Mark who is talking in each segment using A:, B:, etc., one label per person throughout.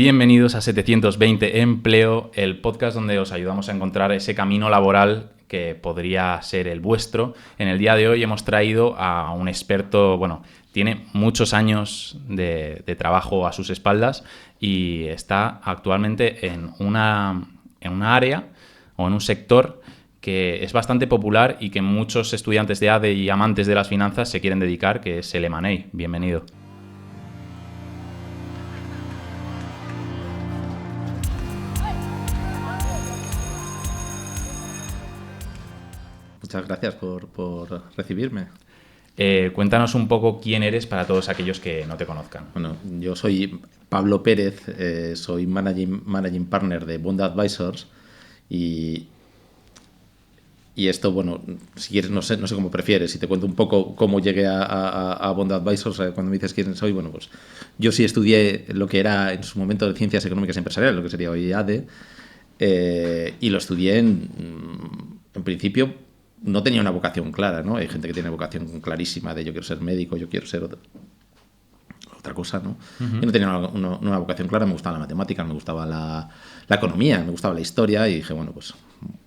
A: Bienvenidos a 720 Empleo, el podcast donde os ayudamos a encontrar ese camino laboral que podría ser el vuestro. En el día de hoy hemos traído a un experto, tiene muchos años de trabajo a sus espaldas y está actualmente en una área o en un sector que es bastante popular y que muchos estudiantes de ADE y amantes de las finanzas se quieren dedicar, que es el M&A. Bienvenido.
B: Muchas gracias por recibirme.
A: Cuéntanos un poco quién eres para todos aquellos que no te conozcan.
B: Bueno, yo soy Pablo Pérez, soy managing partner de Bond Advisors y esto, si quieres, no sé cómo prefieres. Si te cuento un poco cómo llegué a Bond Advisors, cuando me dices quién soy, pues yo sí estudié lo que era en su momento de Ciencias Económicas y Empresariales, lo que sería hoy ADE, y lo estudié en principio. No tenía una vocación clara, ¿no? Hay gente que tiene vocación clarísima de yo quiero ser médico, yo quiero ser otra cosa, ¿no? Uh-huh. Yo no tenía una vocación clara, me gustaba la matemática, me gustaba la economía, me gustaba la historia y dije, pues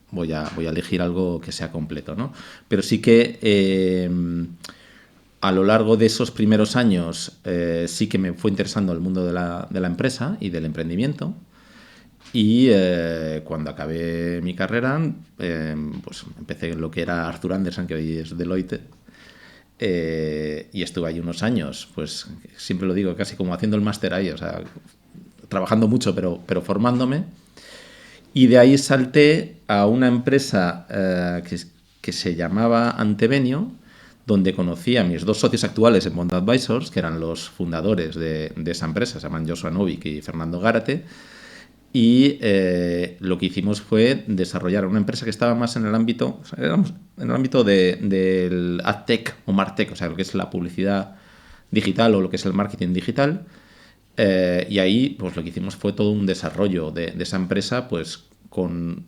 B: voy a elegir algo que sea completo, ¿no? Pero sí que a lo largo de esos primeros años sí que me fue interesando el mundo de la empresa y del emprendimiento. Y cuando acabé mi carrera, pues empecé en lo que era Arthur Andersen, que hoy es Deloitte, y estuve ahí unos años, pues siempre lo digo, casi como haciendo el máster ahí, o sea, trabajando mucho, pero formándome. Y de ahí salté a una empresa que se llamaba Antevenio, donde conocí a mis dos socios actuales en Bond Advisors, que eran los fundadores de esa empresa, se llaman Joshua Novik y Fernando Gárate. Y lo que hicimos fue desarrollar una empresa que estaba más en el ámbito, del AdTech o MarTech, o sea, lo que es la publicidad digital o lo que es el marketing digital. Y ahí, pues lo que hicimos fue todo un desarrollo de esa empresa, pues con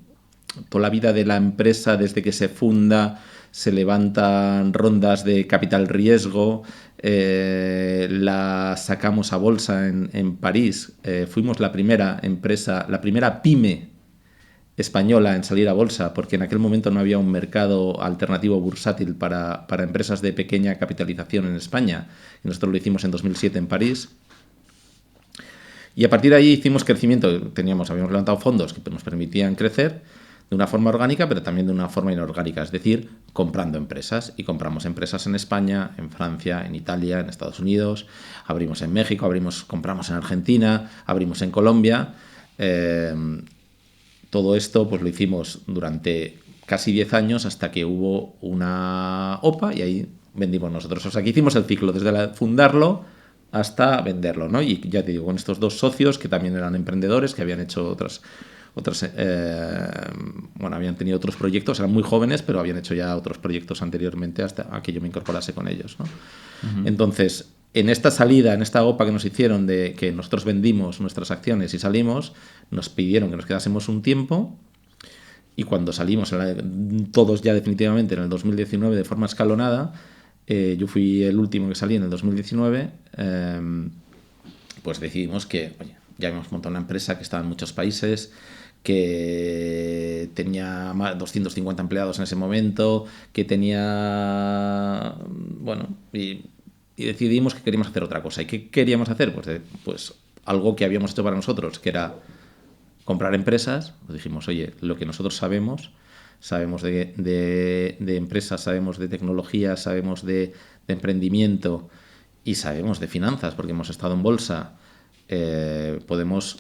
B: toda la vida de la empresa, desde que se funda, se levantan rondas de capital riesgo, la sacamos a bolsa en París. Fuimos la primera empresa, la primera pyme española en salir a bolsa, porque en aquel momento no había un mercado alternativo bursátil para empresas de pequeña capitalización en España. Y nosotros lo hicimos en 2007 en París. Y a partir de ahí hicimos crecimiento. Habíamos levantado fondos que nos permitían crecer de una forma orgánica, pero también de una forma inorgánica, es decir, comprando empresas. Y compramos empresas en España, en Francia, en Italia, en Estados Unidos, abrimos en México, compramos en Argentina, abrimos en Colombia. Todo esto pues lo hicimos durante casi 10 años hasta que hubo una OPA y ahí vendimos nosotros. O sea, que hicimos el ciclo desde fundarlo hasta venderlo, ¿no? Y ya te digo, con estos dos socios que también eran emprendedores, que habían hecho habían tenido otros proyectos, eran muy jóvenes, pero habían hecho ya otros proyectos anteriormente hasta a que yo me incorporase con ellos, ¿no? Uh-huh. Entonces, en esta salida, en esta OPA que nos hicieron de que nosotros vendimos nuestras acciones y salimos, nos pidieron que nos quedásemos un tiempo y cuando salimos, todos ya definitivamente en el 2019 de forma escalonada, yo fui el último que salí en el 2019, pues decidimos que, ya habíamos montado una empresa que estaba en muchos países, que tenía más de 250 empleados en ese momento, que tenía, y decidimos que queríamos hacer otra cosa. ¿Y qué queríamos hacer? Pues algo que habíamos hecho para nosotros, que era comprar empresas. Pues dijimos, oye, lo que nosotros sabemos de empresas, sabemos de tecnología, sabemos de emprendimiento y sabemos de finanzas, porque hemos estado en bolsa, podemos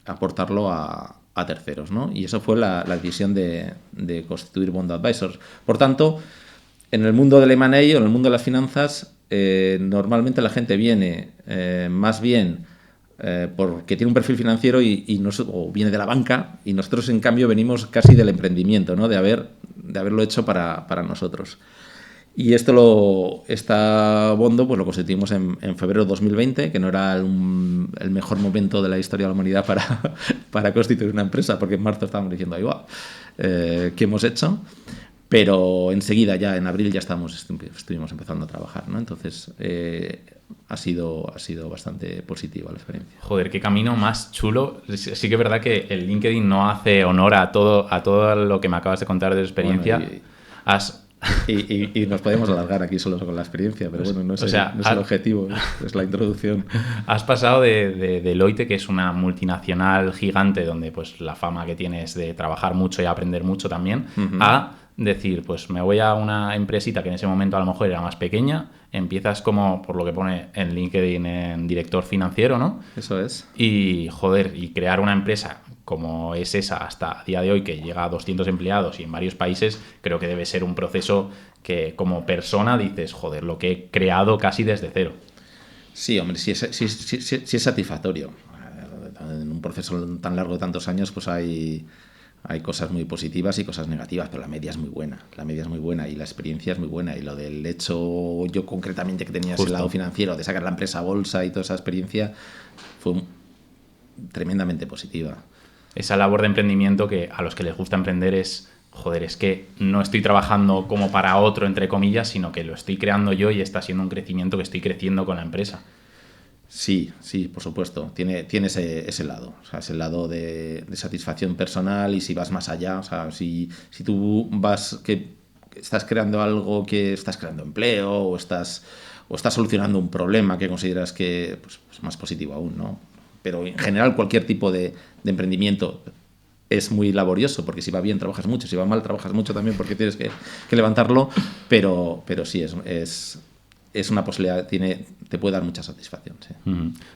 B: aportarlo a terceros, ¿no? Y eso fue la decisión de constituir Bond Advisors. Por tanto, en el mundo del M&A o en el mundo de las finanzas, normalmente la gente viene más bien porque tiene un perfil financiero o viene de la banca, y nosotros en cambio venimos casi del emprendimiento, ¿no? De haberlo hecho para nosotros. Y esta Bondo pues lo constituimos en febrero de 2020, que no era el mejor momento de la historia de la humanidad para constituir una empresa, porque en marzo estábamos diciendo, ahí va, ¿qué hemos hecho? Pero enseguida, ya en abril, ya estuvimos empezando a trabajar, ¿no? Entonces, ha sido bastante positiva la experiencia.
A: Joder, qué camino más chulo. Sí que es verdad que el LinkedIn no hace honor a todo lo que me acabas de contar de tu experiencia.
B: Bueno, y nos podemos alargar aquí solo con la experiencia, pero bueno, no es el objetivo, es la introducción.
A: Has pasado de Deloitte, que es una multinacional gigante donde pues la fama que tienes de trabajar mucho y aprender mucho también, a decir, pues me voy a una empresita que en ese momento a lo mejor era más pequeña, empiezas como, por lo que pone en LinkedIn, en director financiero, ¿no?
B: Eso es.
A: Y, joder, y crear una empresa como es esa hasta a día de hoy, que llega a 200 empleados y en varios países, creo que debe ser un proceso que como persona dices, joder, lo que he creado casi desde cero.
B: Sí, hombre, sí es satisfactorio. En un proceso tan largo de tantos años, pues hay cosas muy positivas y cosas negativas, pero la media es muy buena. La media es muy buena y la experiencia es muy buena. Y lo del hecho, yo concretamente que tenía ese lado financiero, de sacar la empresa a bolsa y toda esa experiencia, fue tremendamente positiva.
A: Esa labor de emprendimiento que a los que les gusta emprender es, joder, es que no estoy trabajando como para otro, entre comillas, sino que lo estoy creando yo y está siendo un crecimiento que estoy creciendo con la empresa.
B: Sí, por supuesto. Tiene ese lado. O sea, ese lado de satisfacción personal y si vas más allá, o sea, si tú vas, que estás creando algo, que estás creando empleo o estás solucionando un problema que consideras que pues, es más positivo aún, ¿no? Pero en general cualquier tipo de emprendimiento es muy laborioso, porque si va bien trabajas mucho, si va mal trabajas mucho también porque tienes que levantarlo, pero sí, es una posibilidad, te puede dar mucha satisfacción. Sí.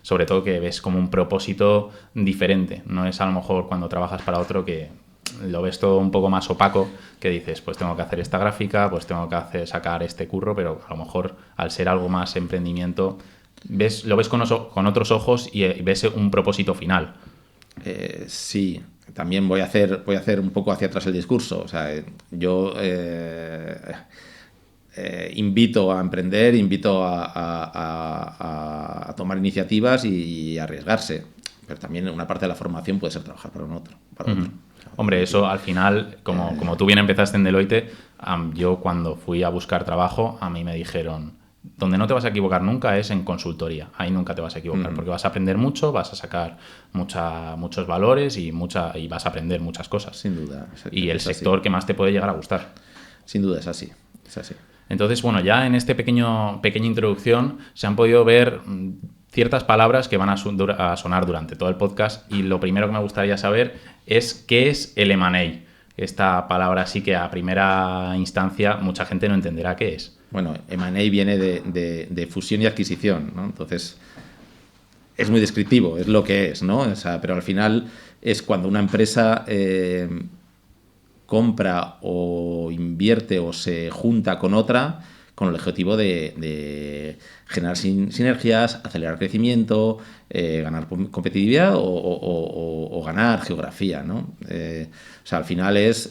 A: Sobre todo que ves como un propósito diferente, no es a lo mejor cuando trabajas para otro que lo ves todo un poco más opaco, que dices, pues tengo que hacer esta gráfica, pues tengo que sacar este curro, pero a lo mejor al ser algo más emprendimiento, lo ves con otros ojos y ves un propósito final.
B: Sí, también voy a hacer un poco hacia atrás el discurso. O sea, yo invito a emprender, invito a tomar iniciativas y arriesgarse. Pero también una parte de la formación puede ser trabajar para otro.
A: Hombre, eso al final, como tú bien empezaste en Deloitte, yo cuando fui a buscar trabajo, a mí me dijeron, donde no te vas a equivocar nunca es en consultoría. Ahí nunca te vas a equivocar, porque vas a aprender mucho, vas a sacar muchos valores y vas a aprender muchas cosas.
B: Sin duda.
A: Y el sector que más te puede llegar a gustar.
B: Sin duda, es así.
A: Entonces, bueno, ya en este pequeña introducción se han podido ver ciertas palabras que van a sonar durante todo el podcast, y lo primero que me gustaría saber es qué es el M&A. Esta palabra sí que a primera instancia mucha gente no entenderá qué es.
B: Bueno, M&A viene de fusión y adquisición, ¿no? Entonces, es muy descriptivo, es lo que es, ¿no? O sea, pero al final es cuando una empresa compra o invierte o se junta con otra con el objetivo de generar sinergias, acelerar crecimiento, ganar competitividad o ganar geografía, ¿no? O sea, al final hay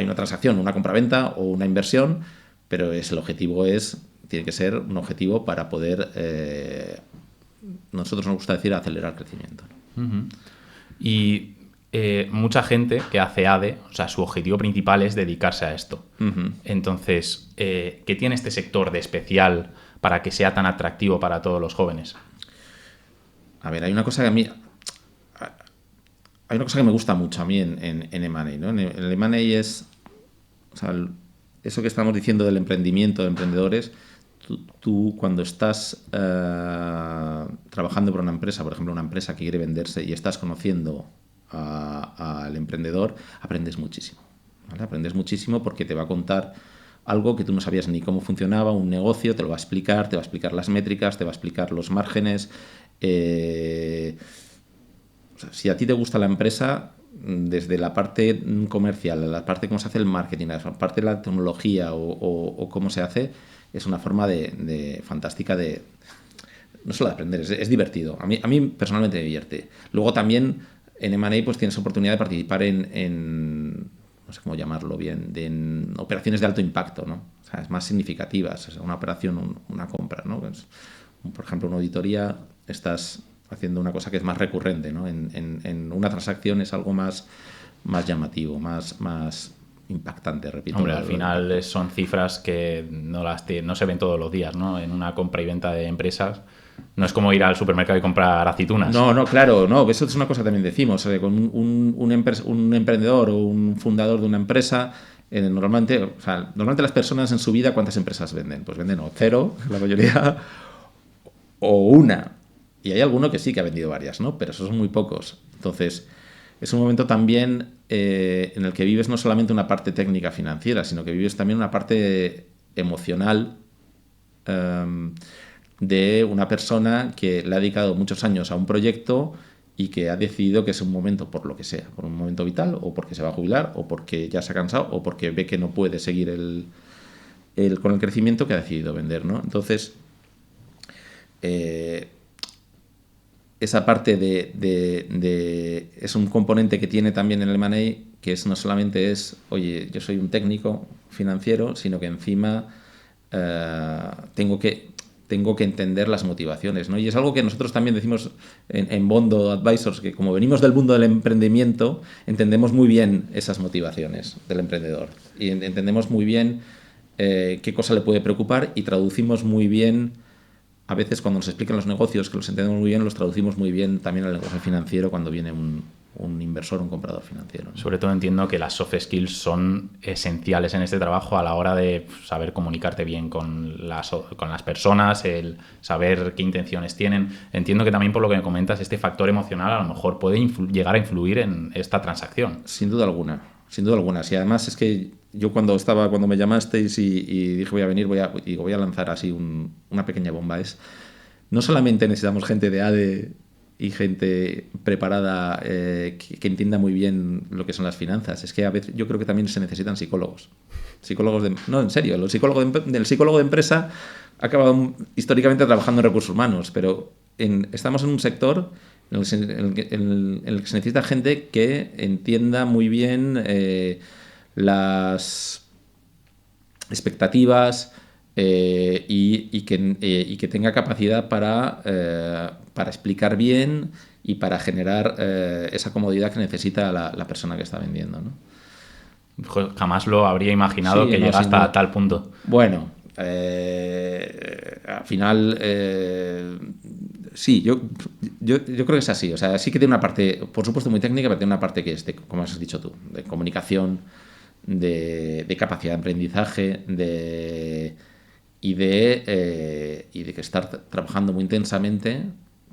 B: una transacción, una compraventa o una inversión, pero el objetivo tiene que ser un objetivo para poder, nosotros nos gusta decir, acelerar crecimiento.
A: Y mucha gente que hace ADE, o sea, su objetivo principal es dedicarse a esto. Entonces, ¿qué tiene este sector de especial para que sea tan atractivo para todos los jóvenes?
B: A ver, hay una cosa que me gusta mucho a mí en M&A, ¿no? En el M&A es, o sea, eso que estamos diciendo del emprendimiento, de emprendedores, tú cuando estás trabajando por una empresa, por ejemplo, una empresa que quiere venderse y estás conociendo al emprendedor, aprendes muchísimo, ¿vale? Aprendes muchísimo porque te va a contar algo que tú no sabías ni cómo funcionaba, un negocio, te lo va a explicar, te va a explicar las métricas, te va a explicar los márgenes. O sea, si a ti te gusta la empresa, desde la parte comercial, la parte de cómo se hace el marketing, la parte de la tecnología o cómo se hace, es una forma fantástica no solo de aprender, es divertido. A mí personalmente me divierte. Luego también en M&A pues tienes oportunidad de participar en no sé cómo llamarlo bien, en operaciones de alto impacto, ¿no? O sea, es más significativas, o sea, una operación, una compra, ¿no? Pues, por ejemplo, una auditoría, estás haciendo una cosa que es más recurrente, ¿no? En una transacción es algo más llamativo, más impactante, repito.
A: Hombre, al final son cifras que no se ven todos los días, ¿no? En una compra y venta de empresas. No es como ir al supermercado y comprar aceitunas.
B: No, claro, no, eso es una cosa que también decimos. Con un emprendedor o un fundador de una empresa, normalmente las personas en su vida, ¿cuántas empresas venden? Pues venden o cero, la mayoría, o una. Y hay alguno que sí que ha vendido varias, ¿no? Pero esos son muy pocos. Entonces, es un momento también en el que vives no solamente una parte técnica financiera, sino que vives también una parte emocional de una persona que le ha dedicado muchos años a un proyecto y que ha decidido que es un momento, por lo que sea, por un momento vital, o porque se va a jubilar, o porque ya se ha cansado, o porque ve que no puede seguir con el crecimiento, que ha decidido vender, ¿no? Entonces, esa parte es un componente que tiene también el M&A, que no solamente es, oye, yo soy un técnico financiero, sino que encima tengo que entender las motivaciones, ¿no? Y es algo que nosotros también decimos en Bondo Advisors, que como venimos del mundo del emprendimiento, entendemos muy bien esas motivaciones del emprendedor y entendemos muy bien qué cosa le puede preocupar, y traducimos muy bien. A veces cuando nos explican los negocios, que los entendemos muy bien, los traducimos muy bien también al lenguaje financiero cuando viene un inversor, un comprador financiero, ¿no?
A: Sobre todo entiendo que las soft skills son esenciales en este trabajo a la hora de saber comunicarte bien con las personas, el saber qué intenciones tienen. Entiendo que también, por lo que me comentas, este factor emocional a lo mejor puede llegar a influir en esta transacción.
B: Sin duda alguna, sin duda alguna. Si además es que yo cuando me llamasteis y dije voy a venir, voy a lanzar así una pequeña bomba. No solamente necesitamos gente de ADE y gente preparada que entienda muy bien lo que son las finanzas. Es que a veces yo creo que también se necesitan psicólogos. No, en serio, el psicólogo de empresa ha acabado históricamente trabajando en recursos humanos, pero estamos en un sector en el que se necesita gente que entienda muy bien las expectativas y que tenga capacidad para explicar bien y para generar esa comodidad que necesita la persona que está vendiendo, ¿no?
A: Jamás lo habría imaginado, que llega hasta tal punto.
B: Bueno, al final sí, yo creo que es así. O sea, sí que tiene una parte, por supuesto, muy técnica, pero tiene una parte que es, como has dicho tú, de comunicación, de capacidad de aprendizaje, y de que estar trabajando muy intensamente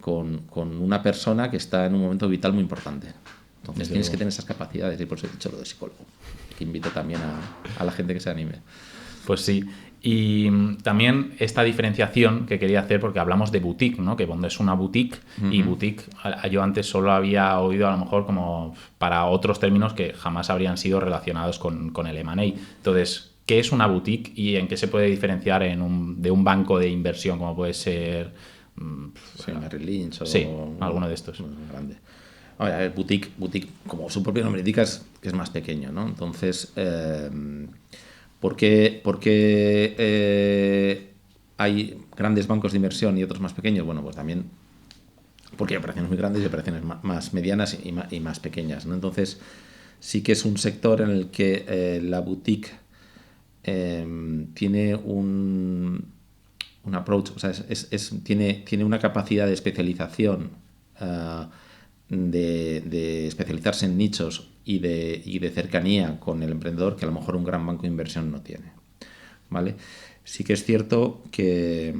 B: con una persona que está en un momento vital muy importante. Entonces tienes que tener esas capacidades, y por eso he dicho lo de psicólogo, que invito también a la gente que se anime.
A: Pues sí. Y también esta diferenciación que quería hacer, porque hablamos de boutique, ¿no? Que Bondo es una boutique, y boutique yo antes solo había oído a lo mejor como para otros términos que jamás habrían sido relacionados con el M&A. Entonces, ¿qué es una boutique y en qué se puede diferenciar de un banco de inversión como puede ser
B: Merrill Lynch
A: o alguno de estos?
B: Grande. Ahora, el boutique, como su propio nombre indica, que es más pequeño, ¿no? Entonces, ¿por qué hay grandes bancos de inversión y otros más pequeños? Bueno, pues también porque hay operaciones muy grandes y operaciones más medianas y más pequeñas, ¿no? Entonces, sí que es un sector en el que la boutique tiene un approach, o sea, tiene una capacidad de especialización, de especializarse en nichos y de cercanía con el emprendedor, que a lo mejor un gran banco de inversión no tiene, ¿vale? Sí que es cierto que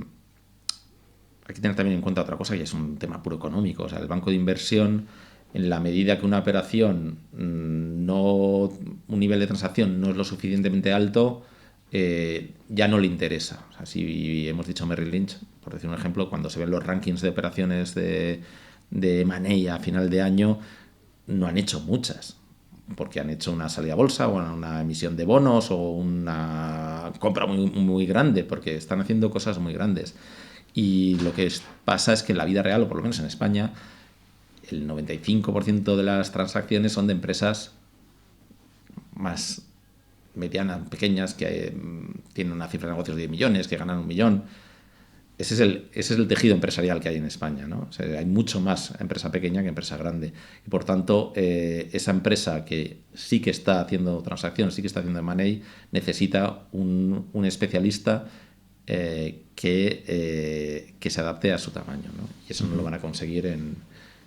B: hay que tener también en cuenta otra cosa, que es un tema puro económico. O sea, el banco de inversión, en la medida que una operación un nivel de transacción no es lo suficientemente alto, ya no le interesa. O sea, si hemos dicho Merrill Lynch, por decir un ejemplo, cuando se ven los rankings de operaciones de M&A a final de año, no han hecho muchas, porque han hecho una salida a bolsa o una emisión de bonos o una compra muy, muy grande, porque están haciendo cosas muy grandes. Y lo que pasa es que en la vida real, o por lo menos en España, el 95% de las transacciones son de empresas más medianas, pequeñas, que tienen una cifra de negocios de 10 millones, que ganan 1 millón. ese es el tejido empresarial que hay en España, ¿no? O sea, hay mucho más empresa pequeña que empresa grande. Y por tanto, esa empresa que sí que está haciendo transacciones, sí que está haciendo M&A, necesita un especialista que se adapte a su tamaño, ¿no? Y eso no lo van a conseguir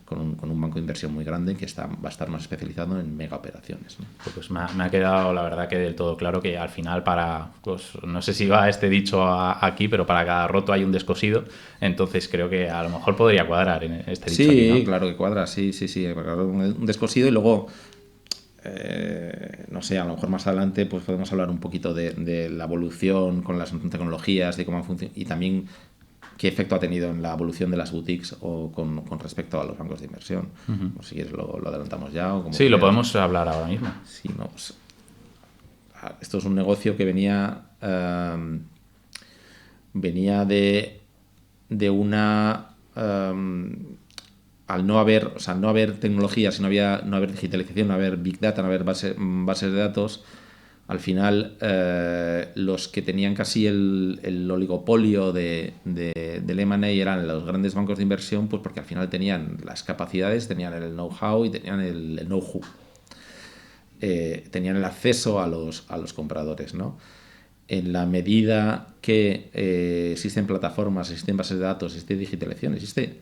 B: con un banco de inversión muy grande que va a estar más especializado en mega operaciones, ¿no?
A: Pues me ha quedado la verdad que del todo claro que al final pues, no sé si va este dicho aquí, pero para cada roto hay un descosido, entonces creo que a lo mejor podría cuadrar en este dicho aquí, ¿no?
B: Sí, claro que cuadra, sí, claro, un descosido y luego, no sé, a lo mejor más adelante pues podemos hablar un poquito de la evolución con las tecnologías, de cómo funciona y también qué efecto ha tenido en la evolución de las boutiques o con respecto a los bancos de inversión. O si quieres lo adelantamos ya. O como
A: Sí, lo
B: quieras.
A: podemos hablar ahora mismo.
B: Sí, no, pues, esto es un negocio que venía de una... al no haber tecnología, si no haber digitalización, no haber big data, no haber bases de datos, al final los que tenían casi el oligopolio del M&A eran los grandes bancos de inversión, pues porque al final tenían las capacidades, tenían el know-how y tenían el know-who. Tenían el acceso a los compradores, ¿no? En la medida que existen plataformas, existen bases de datos, existe digitalización, existen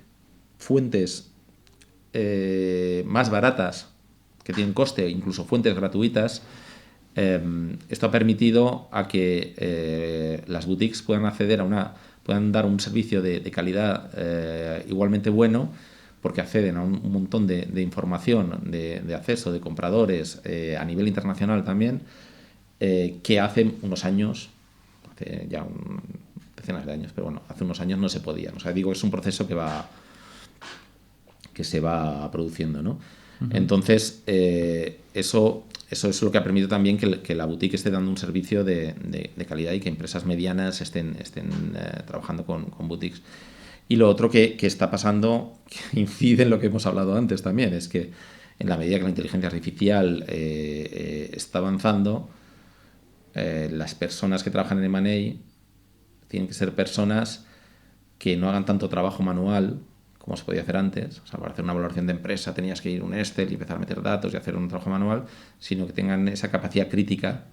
B: fuentes más baratas que tienen coste, incluso fuentes gratuitas, esto ha permitido a que las boutiques puedan acceder puedan dar un servicio de calidad igualmente bueno, porque acceden a un montón de información, de acceso de compradores a nivel internacional también, que hace unos años, hace ya decenas de años, pero bueno, hace unos años no se podían. O sea, digo, es un proceso que se va produciendo, ¿no? Entonces, eso es lo que ha permitido también que la boutique esté dando un servicio de calidad y que empresas medianas estén trabajando con boutiques. Y lo otro que está pasando, que incide en lo que hemos hablado antes también, es que en la medida que la inteligencia artificial está avanzando, las personas que trabajan en M&A tienen que ser personas que no hagan tanto trabajo manual como se podía hacer antes. O sea, para hacer una valoración de empresa tenías que ir a un Excel y empezar a meter datos y hacer un trabajo manual, sino que tengan esa capacidad crítica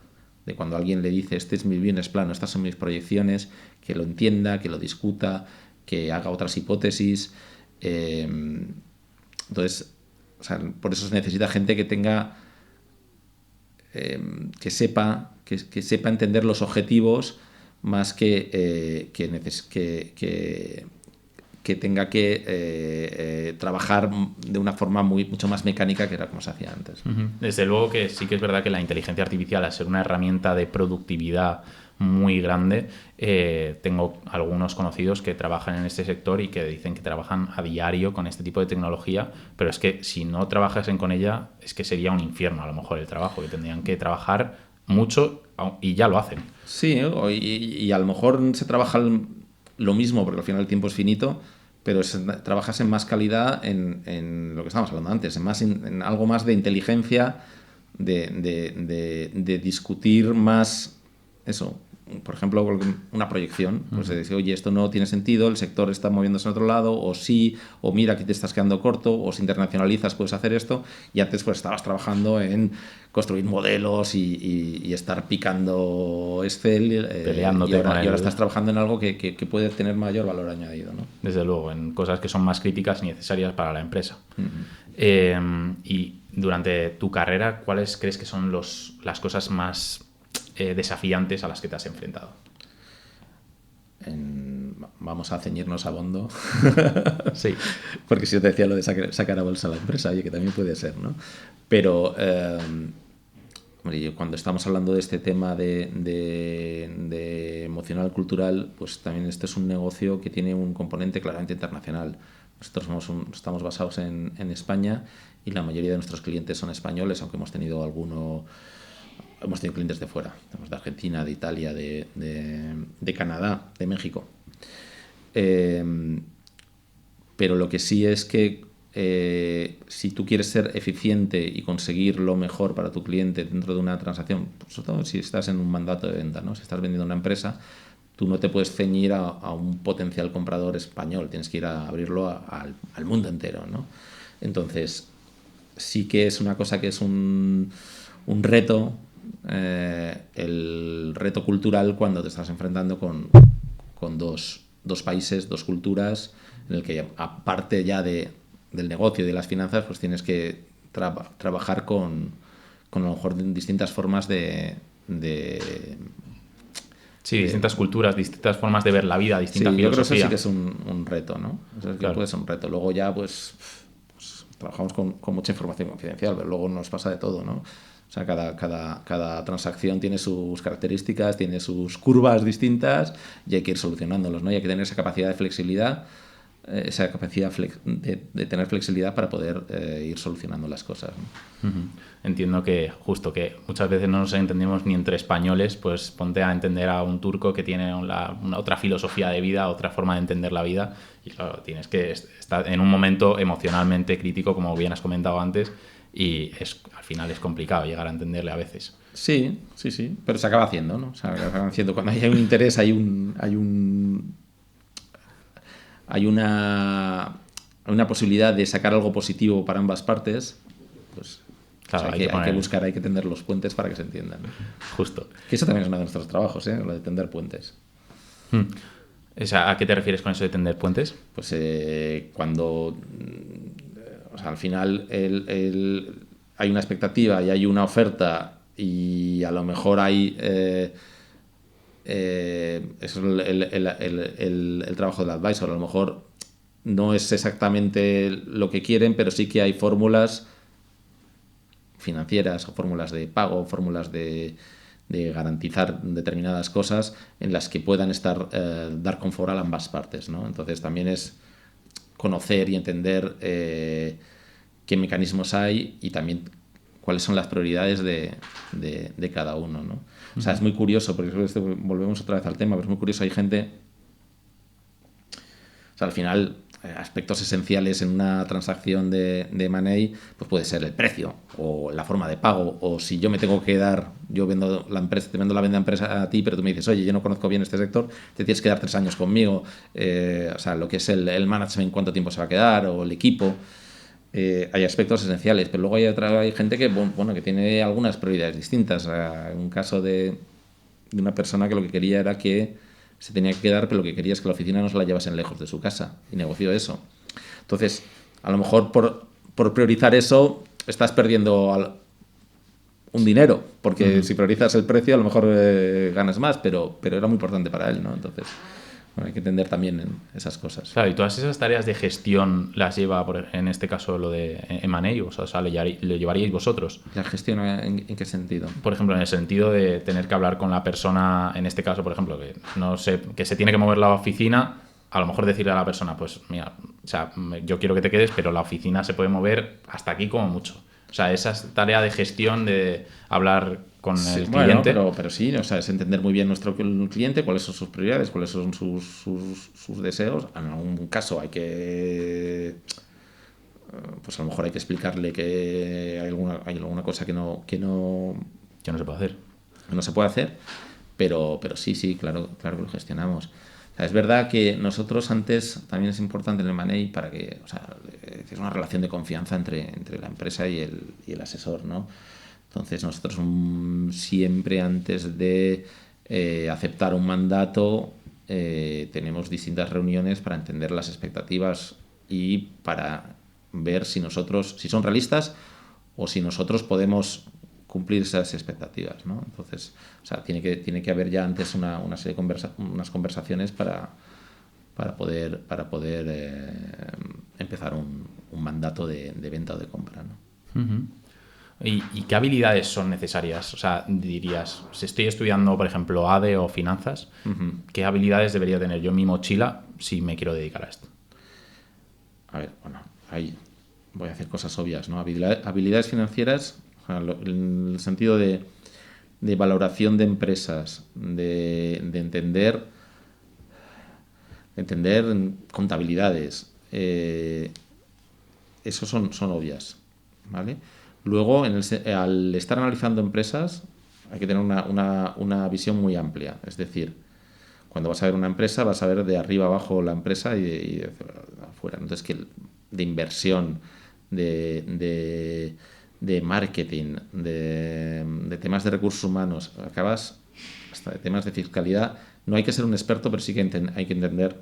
B: de cuando alguien le dice, este es mi business plan, estas son mis proyecciones, que lo entienda, que lo discuta, que haga otras hipótesis. Entonces, o sea, por eso se necesita gente que tenga, que sepa entender los objetivos más que tenga que trabajar de una forma mucho más mecánica que era como se hacía antes.
A: Desde luego que sí que es verdad que la inteligencia artificial, al ser una herramienta de productividad muy grande, tengo algunos conocidos que trabajan en este sector y que dicen que trabajan a diario con este tipo de tecnología, pero es que si no trabajasen con ella es que sería un infierno a lo mejor el trabajo, que tendrían que trabajar mucho y ya lo hacen.
B: Sí, y a lo mejor se trabaja lo mismo porque al final el tiempo es finito, pero trabajas en más calidad en lo que estábamos hablando antes, en algo más de inteligencia, de discutir más eso. Por ejemplo, una proyección, pues de decir, oye, esto no tiene sentido, el sector está moviéndose en otro lado, o sí, o mira, aquí te estás quedando corto, o si internacionalizas puedes hacer esto, y antes pues estabas trabajando en construir modelos y estar picando Excel,
A: peleándote
B: y ahora estás trabajando en algo que puede tener mayor valor añadido, ¿no?
A: Desde luego, en cosas que son más críticas y necesarias para la empresa. Y durante tu carrera, ¿cuáles crees que son las cosas más desafiantes a las que te has enfrentado?
B: Vamos a ceñirnos a Bondo.
A: Sí.
B: Porque si yo te decía lo de sacar a bolsa a la empresa, oye, que también puede ser, ¿no? Pero cuando estamos hablando de este tema de emocional cultural, pues también este es un negocio que tiene un componente claramente internacional. Nosotros estamos basados en España y la mayoría de nuestros clientes son españoles, aunque hemos tenido clientes de fuera, de Argentina, de Italia, de Canadá, de México. Pero lo que sí es que si tú quieres ser eficiente y conseguir lo mejor para tu cliente dentro de una transacción, sobre todo si estás en un mandato de venta, ¿no? Si estás vendiendo una empresa, tú no te puedes ceñir a un potencial comprador español, tienes que ir a abrirlo al mundo entero, ¿no? Entonces, sí que es una cosa que es un reto, el reto cultural cuando te estás enfrentando con dos países, dos culturas, en el que aparte ya del negocio y de las finanzas, pues tienes que trabajar con a lo mejor distintas formas
A: Sí, distintas culturas, distintas formas de ver la vida, distintas
B: sí, yo creo que eso
A: filosofía.
B: sí que es un reto, ¿no? Eso sí que
A: Claro.
B: puede ser un reto. Luego ya, pues trabajamos con mucha información confidencial, pero luego nos pasa de todo, ¿no? O sea, cada transacción tiene sus características, tiene sus curvas distintas y hay que ir solucionándolos, ¿no? Y hay que tener esa capacidad de flexibilidad, esa capacidad de tener flexibilidad para poder ir solucionando las cosas, ¿no?
A: Ujú. Entiendo que justo que muchas veces no nos entendemos ni entre españoles, pues ponte a entender a un turco que tiene una otra filosofía de vida, otra forma de entender la vida, y claro, tienes que estar en un momento emocionalmente crítico, como bien has comentado antes, y al final es complicado llegar a entenderle a veces.
B: Sí, sí, sí, pero se acaba haciendo, ¿no? Se acaba haciendo. Cuando hay un interés, hay una posibilidad de sacar algo positivo para ambas partes, pues
A: Claro,
B: hay que buscar, hay que tender los puentes para que se entiendan.
A: Justo.
B: Que eso también es uno de nuestros trabajos, lo de tender puentes.
A: O sea, ¿a qué te refieres con eso de tender puentes?
B: Pues cuando o sea, al final hay una expectativa y hay una oferta y a lo mejor hay eso es el trabajo del advisor. A lo mejor no es exactamente lo que quieren, pero sí que hay fórmulas financieras o fórmulas de pago, fórmulas de garantizar determinadas cosas en las que puedan dar confort a ambas partes, ¿no? Entonces también es conocer y entender qué mecanismos hay y también cuáles son las prioridades de cada uno, ¿no? O sea, es muy curioso, porque volvemos otra vez al tema, pero es muy curioso, hay gente, o sea, al final aspectos esenciales en una transacción de M&A, pues puede ser el precio o la forma de pago, o si yo me tengo que dar, yo vendo la empresa, te vendo la empresa a ti, pero tú me dices, oye, yo no conozco bien este sector, te tienes que dar 3 años conmigo, o sea, lo que es el management, cuánto tiempo se va a quedar, o el equipo. Hay aspectos esenciales, pero luego hay gente que, bueno, que tiene algunas prioridades distintas. Un caso de una persona que lo que quería era que se tenía que quedar, pero lo que quería es que la oficina no se la llevasen lejos de su casa, y negoció eso. Entonces, a lo mejor por priorizar eso estás perdiendo un dinero, porque si priorizas el precio a lo mejor ganas más, pero era muy importante para él, ¿no? Entonces, bueno, hay que entender también en esas cosas.
A: Claro, y todas esas tareas de gestión las lleva, en este caso, lo de M&A, o sea, lo llevaríais vosotros.
B: ¿La gestión en qué sentido?
A: Por ejemplo, en el sentido de tener que hablar con la persona, en este caso, por ejemplo, que no sé, que se tiene que mover la oficina, a lo mejor decirle a la persona, pues mira, o sea, yo quiero que te quedes, pero la oficina se puede mover hasta aquí como mucho. O sea, esa tarea de gestión de hablar con el cliente.
B: Bueno, pero sí, o sea, es entender muy bien nuestro cliente, cuáles son sus prioridades, cuáles son sus deseos. En algún caso hay que, pues a lo mejor hay que explicarle que hay alguna cosa que no
A: Que no se puede hacer.
B: no se puede hacer, pero sí, claro que lo gestionamos. O sea, es verdad que nosotros antes, también es importante en el M&A para que, o sea, es una relación de confianza entre la empresa y el asesor, ¿no? Entonces nosotros siempre antes de aceptar un mandato tenemos distintas reuniones para entender las expectativas y para ver si son realistas o si nosotros podemos cumplir esas expectativas, ¿no? Entonces, o sea, tiene que haber ya antes una serie de unas conversaciones para poder empezar un mandato de venta o de compra, ¿no?
A: Uh-huh. ¿Y qué habilidades son necesarias? O sea, dirías, si estoy estudiando, por ejemplo, ADE o finanzas, ¿qué habilidades debería tener yo en mi mochila si me quiero dedicar a esto?
B: A ver, bueno, ahí voy a hacer cosas obvias, ¿no? Habilidades financieras, o sea, en el sentido de valoración de empresas, de entender contabilidades, eso son obvias, ¿vale? Luego, al estar analizando empresas, hay que tener una visión muy amplia. Es decir, Cuando vas a ver una empresa, vas a ver de arriba abajo la empresa y de afuera. Entonces, que de inversión, de marketing, de temas de recursos humanos, acabas hasta de temas de fiscalidad. No hay que ser un experto, pero sí que hay que entender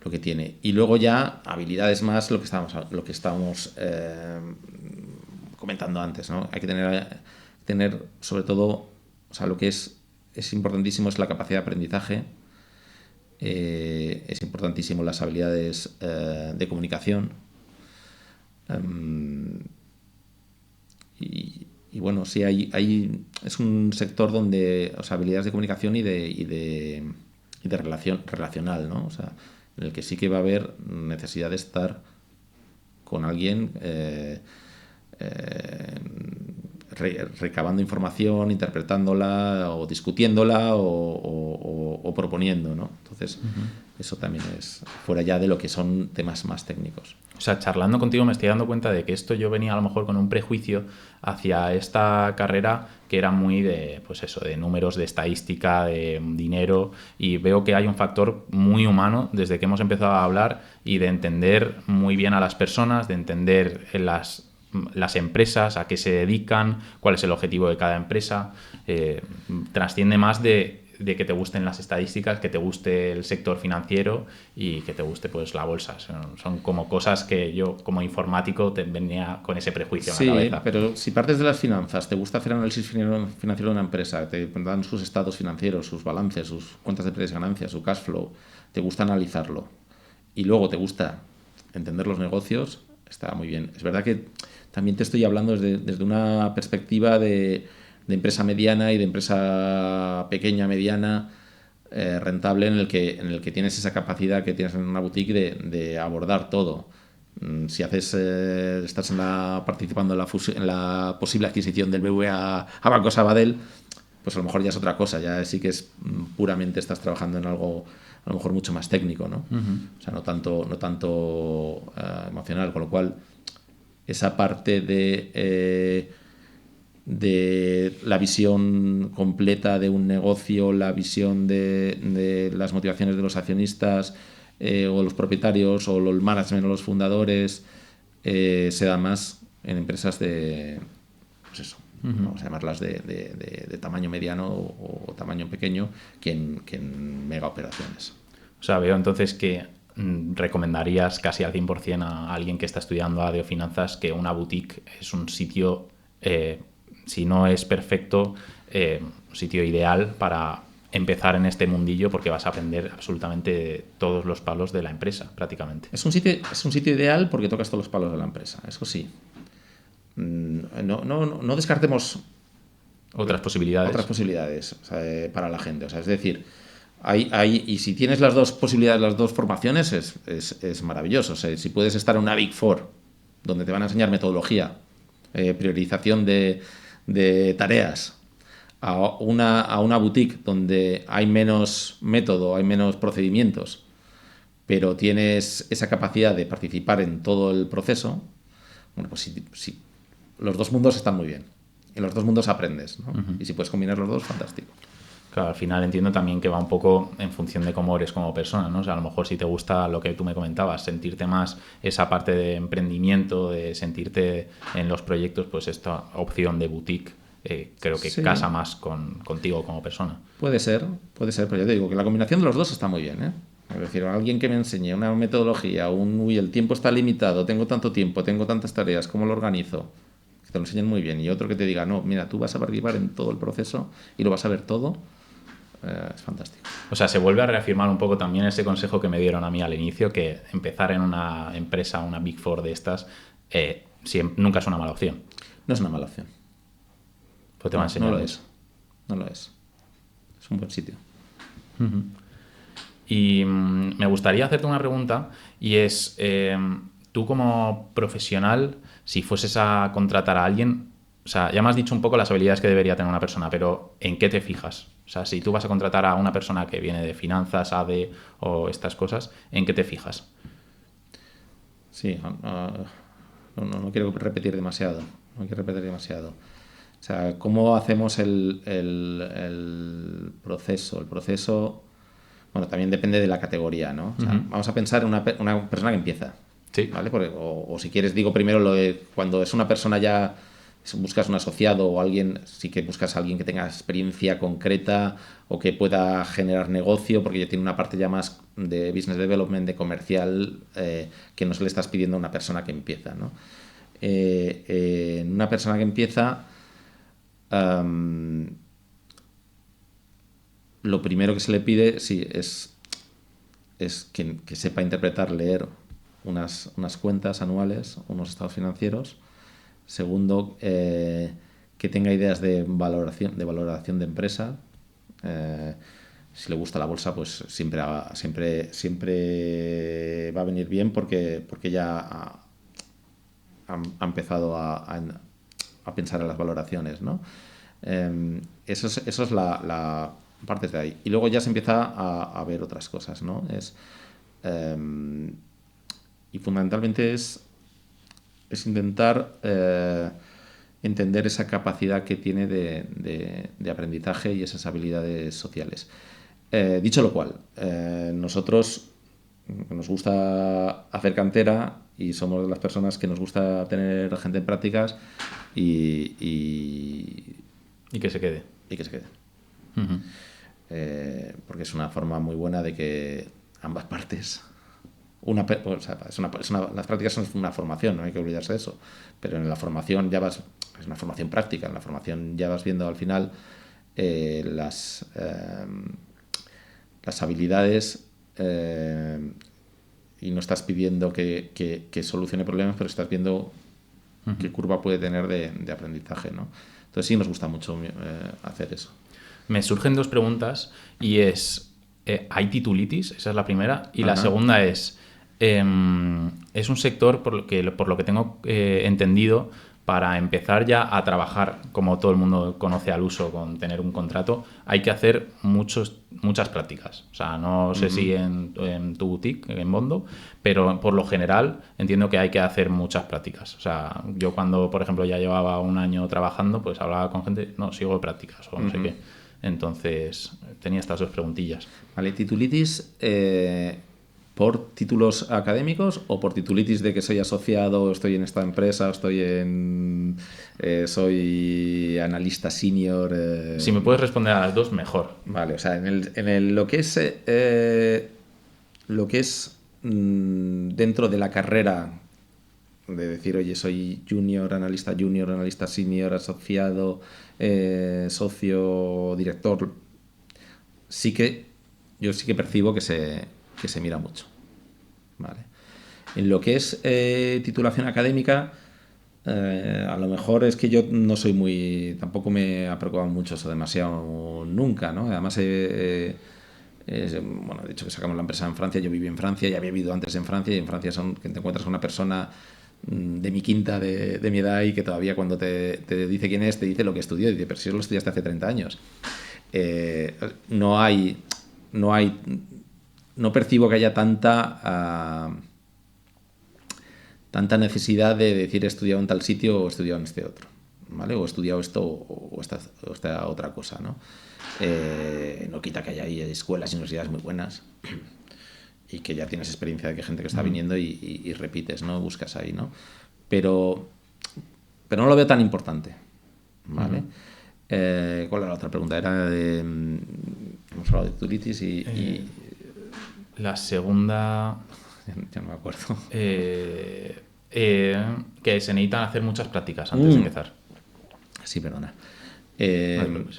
B: lo que tiene. Y luego ya habilidades más, lo que estábamos comentando antes, ¿no? Hay que tener sobre todo, o sea, lo que es importantísimo es la capacidad de aprendizaje, es importantísimo las habilidades de comunicación, y bueno, sí, es un sector donde, o sea, habilidades de comunicación y de relación relacional, ¿no? O sea, en el que sí que va a haber necesidad de estar con alguien recabando información, interpretándola o discutiéndola o proponiendo, ¿no? Entonces, eso también es fuera ya de lo que son temas más técnicos.
A: O sea, charlando contigo me estoy dando cuenta de que esto yo venía a lo mejor con un prejuicio hacia esta carrera que era muy de, pues eso, de números, de estadística, de dinero, y veo que hay un factor muy humano desde que hemos empezado a hablar y de entender muy bien a las personas, de entender las empresas, a qué se dedican, cuál es el objetivo de cada empresa. Trasciende más de que te gusten las estadísticas, que te guste el sector financiero y que te guste pues la bolsa. Son como cosas que yo como informático venía con ese prejuicio en la cabeza.
B: Sí, pero si partes de las finanzas, te gusta hacer análisis financiero de una empresa, te dan sus estados financieros, sus balances, sus cuentas de pérdidas y ganancias, su cash flow, te gusta analizarlo y luego te gusta entender los negocios, está muy bien. Es verdad que también te estoy hablando desde una perspectiva de empresa mediana y de empresa pequeña, mediana, rentable, en el que tienes esa capacidad que tienes en una boutique de abordar todo. Si estás participando en la posible adquisición del BBVA a Banco Sabadell, pues a lo mejor ya es otra cosa, ya sí que es puramente estás trabajando en algo a lo mejor mucho más técnico, ¿no? O sea, no tanto emocional, con lo cual esa parte de la visión completa de un negocio, la visión de las motivaciones de los accionistas o los propietarios o el management o los fundadores, se da más en empresas de, pues eso, vamos a llamarlas de tamaño mediano o tamaño pequeño, que en mega operaciones.
A: O sea, veo entonces que recomendarías casi al 100% a alguien que está estudiando ADE o finanzas que una boutique es un sitio, si no es perfecto, un sitio ideal para empezar en este mundillo, porque vas a aprender absolutamente todos los palos de la empresa, prácticamente.
B: Es un sitio ideal porque tocas todos los palos de la empresa, eso sí. No descartemos
A: otras posibilidades,
B: o sea, para la gente. O sea, es decir, y si tienes las dos posibilidades, las dos formaciones, es maravilloso. O sea, si puedes estar en una Big Four, donde te van a enseñar metodología, priorización de tareas, a una boutique donde hay menos método, hay menos procedimientos, pero tienes esa capacidad de participar en todo el proceso, bueno, pues si los dos mundos están muy bien. En los dos mundos aprendes, ¿no? Y si puedes combinar los dos, fantástico.
A: Claro, al final entiendo también que va un poco en función de cómo eres como persona, ¿no? O sea, a lo mejor si te gusta lo que tú me comentabas, sentirte más esa parte de emprendimiento, de sentirte en los proyectos, pues esta opción de boutique creo que casa más contigo como persona.
B: Puede ser, pero ya te digo que la combinación de los dos está muy bien, ¿eh? Es decir, alguien que me enseñe una metodología, el tiempo está limitado, tengo tanto tiempo, tengo tantas tareas, ¿cómo lo organizo? Que te lo enseñen muy bien. Y otro que te diga, no, mira, tú vas a participar en todo el proceso y lo vas a ver todo. Es fantástico.
A: O sea, se vuelve a reafirmar un poco también ese consejo que me dieron a mí al inicio, que empezar en una empresa, una Big Four de estas, nunca es una mala opción.
B: No es una mala opción.
A: Pues te va a enseñar.
B: No lo es. Es un buen sitio.
A: Y me gustaría hacerte una pregunta, y es, tú como profesional, si fueses a contratar a alguien, o sea, ya me has dicho un poco las habilidades que debería tener una persona, pero ¿en qué te fijas? O sea, si tú vas a contratar a una persona que viene de finanzas, ADE o estas cosas, ¿en qué te fijas?
B: Sí, no quiero repetir demasiado. No quiero repetir demasiado. O sea, ¿cómo hacemos el proceso? El proceso, bueno, también depende de la categoría, ¿no? O sea, vamos a pensar en una persona que empieza,
A: Sí.
B: ¿vale? O si quieres, digo primero cuando es una persona ya, buscas un asociado o alguien, sí que buscas a alguien que tenga experiencia concreta o que pueda generar negocio, porque ya tiene una parte ya más de business development, de comercial, que no se le estás pidiendo a una persona que empieza, ¿no? Una persona que empieza, lo primero que se le pide, sí, es que sepa interpretar, leer unas cuentas anuales, unos estados financieros. Segundo, que tenga ideas de valoración de empresa. Si le gusta la bolsa, pues siempre va a venir bien porque ya ha empezado a pensar en las valoraciones, ¿no? Eso es la parte de ahí. Y luego ya se empieza a ver otras cosas, ¿no? Y fundamentalmente es intentar entender esa capacidad que tiene de aprendizaje y esas habilidades sociales. Dicho lo cual, nosotros nos gusta hacer cantera y somos de las personas que nos gusta tener gente en prácticas y
A: que se quede.
B: Y que se quede. Porque es una forma muy buena de que ambas partes... las prácticas son una formación, no hay que olvidarse de eso. Pero en la formación ya vas... Es una formación práctica. En la formación ya vas viendo al final las habilidades... y no estás pidiendo que solucione problemas, pero estás viendo qué curva puede tener de aprendizaje, ¿no? Entonces sí nos gusta mucho hacer eso.
A: Me surgen dos preguntas y es, ¿hay titulitis? Esa es la primera. Y la segunda es un sector, por lo que tengo entendido, para empezar ya a trabajar, como todo el mundo conoce al uso, con tener un contrato, hay que hacer muchas prácticas. O sea, no sé si en tu boutique, en Bondo, pero por lo general entiendo que hay que hacer muchas prácticas. O sea, yo cuando, por ejemplo, ya llevaba un año trabajando, pues hablaba con gente, no, sigo de prácticas o no sé qué. Entonces, tenía estas dos preguntillas.
B: Vale, titulitis... ¿Por títulos académicos o por titulitis de que soy asociado, estoy en esta empresa, soy analista senior?
A: Si me puedes responder a las dos, mejor.
B: Vale, o sea, lo que es dentro de la carrera, de decir, oye, soy junior, analista senior, asociado, socio, director, yo sí que percibo que se mira mucho. Vale. En lo que es titulación académica, a lo mejor es que yo no soy tampoco me ha preocupado mucho eso demasiado nunca, ¿no? Además, bueno, de hecho que sacamos la empresa en Francia, yo viví en Francia, ya había vivido antes en Francia, y en Francia que te encuentras con una persona de mi quinta, de mi edad, y que todavía cuando te dice quién es, te dice lo que estudió, y dice, pero si yo lo estudiaste hace 30 años. No percibo que haya tanta necesidad de decir he estudiado en tal sitio o he estudiado en este otro, ¿vale? O he estudiado esto o esta otra cosa, ¿no? No quita que haya ahí escuelas y universidades muy buenas y que ya tienes experiencia de que hay gente que está viniendo y repites, ¿no? Buscas ahí, ¿no? Pero no lo veo tan importante, ¿vale? ¿Cuál era la otra pregunta? Era hemos hablado de titulitis y
A: la segunda...
B: ya no me acuerdo.
A: Que se necesitan hacer muchas prácticas antes de empezar.
B: Sí, perdona.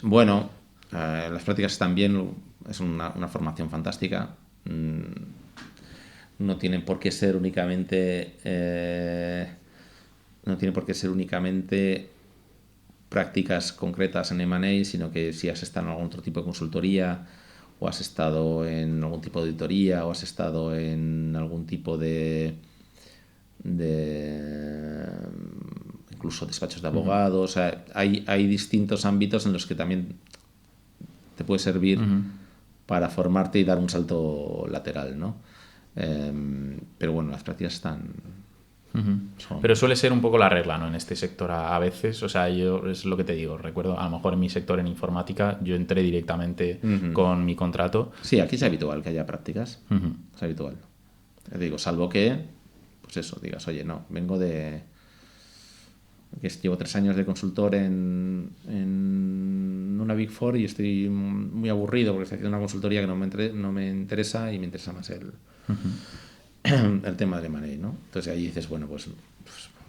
B: Bueno, las prácticas están bien, es una formación fantástica. No tienen por qué ser únicamente prácticas concretas en M&A, sino que si has estado en algún otro tipo de consultoría, o has estado en algún tipo de auditoría, o has estado en algún tipo de incluso despachos de abogados. O sea, hay distintos ámbitos en los que también te puede servir para formarte y dar un salto lateral, ¿no? Pero bueno, las prácticas están
A: Pero suele ser un poco la regla, ¿no? En este sector a veces, o sea, yo es lo que te digo, recuerdo, a lo mejor en mi sector en informática yo entré directamente con mi contrato.
B: Sí, aquí es habitual que haya prácticas, es habitual. Digo, salvo que, pues eso, digas, oye, no, vengo de... Llevo 3 años de consultor en una Big Four y estoy muy aburrido porque estoy haciendo una consultoría que no me interesa y me interesa más el tema de M&A, ¿no? Entonces ahí dices, bueno, pues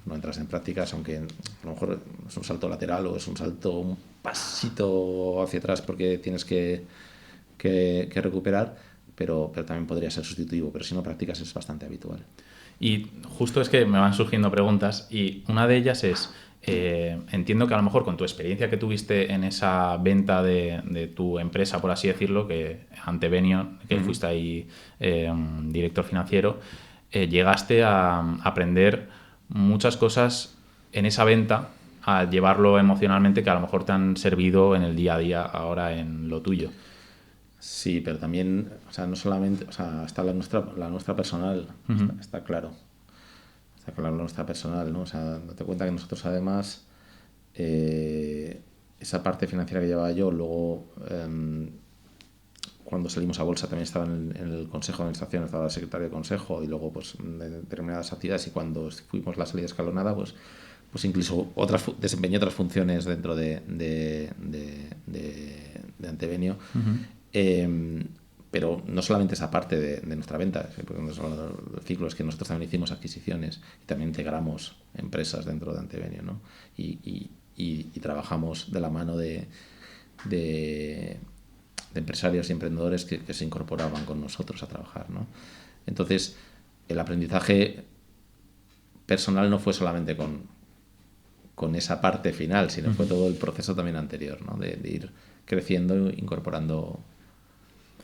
B: no entras en prácticas, aunque a lo mejor es un salto lateral o es un pasito hacia atrás porque tienes que recuperar, pero también podría ser sustitutivo, pero si no prácticas es bastante habitual.
A: Y justo es que me van surgiendo preguntas y una de ellas es, entiendo que a lo mejor con tu experiencia que tuviste en esa venta de tu empresa, por así decirlo, que ante Benio, que fuiste ahí director financiero, llegaste a aprender muchas cosas en esa venta, a llevarlo emocionalmente, que a lo mejor te han servido en el día a día ahora en lo tuyo.
B: Sí, pero también, o sea, no solamente, o sea, está la nuestra personal, está claro. Está claro la nuestra personal, ¿no? O sea, date cuenta que nosotros además, esa parte financiera que llevaba yo, luego, cuando salimos a bolsa también estaba en el consejo de administración, estaba el secretario de consejo y luego, pues, de determinadas actividades, y cuando fuimos la salida escalonada, pues incluso desempeñé otras funciones dentro de Antebenio. Pero no solamente esa parte de nuestra venta, porque no solo el ciclo, es que nosotros también hicimos adquisiciones y también integramos empresas dentro de Antebenio, ¿no? Y trabajamos de la mano de empresarios y emprendedores que se incorporaban con nosotros a trabajar, ¿no? Entonces, el aprendizaje personal no fue solamente con esa parte final, sino fue todo el proceso también anterior, ¿no? De ir creciendo, incorporando,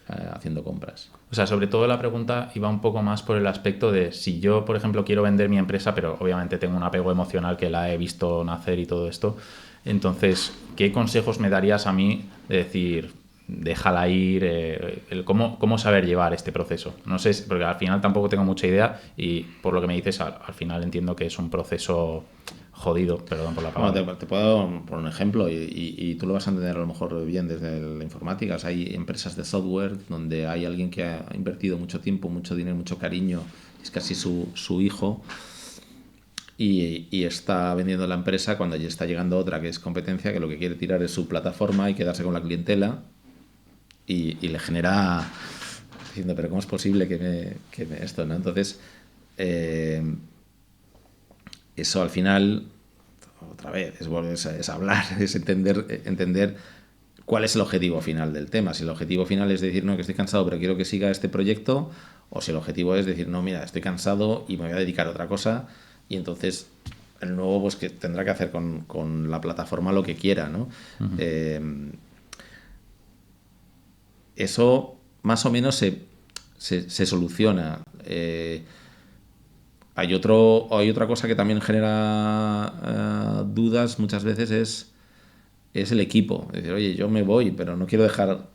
B: haciendo compras.
A: O sea, sobre todo la pregunta iba un poco más por el aspecto de si yo, por ejemplo, quiero vender mi empresa, pero obviamente tengo un apego emocional que la he visto nacer y todo esto. Entonces, ¿qué consejos me darías a mí de decir, déjala ir, cómo saber llevar este proceso? No sé, porque al final tampoco tengo mucha idea y por lo que me dices, al final entiendo que es un proceso jodido, perdón por la palabra.
B: Bueno, te puedo poner un ejemplo y tú lo vas a entender a lo mejor bien desde la informática. O sea, hay empresas de software donde hay alguien que ha invertido mucho tiempo, mucho dinero, mucho cariño, es casi su hijo, y está vendiendo la empresa cuando ya está llegando otra que es competencia, que lo que quiere tirar es su plataforma y quedarse con la clientela y le genera diciendo, pero ¿cómo es posible que me esto, ¿no? Entonces, eso al final, otra vez, es hablar, es entender cuál es el objetivo final del tema. Si el objetivo final es decir, no, que estoy cansado, pero quiero que siga este proyecto, o si el objetivo es decir, no, mira, estoy cansado y me voy a dedicar a otra cosa, y entonces el nuevo, pues, que tendrá que hacer con la plataforma lo que quiera, ¿no? Eso más o menos se soluciona. Hay otra cosa que también genera dudas muchas veces, es el equipo. Es decir, oye, yo me voy, pero no quiero dejar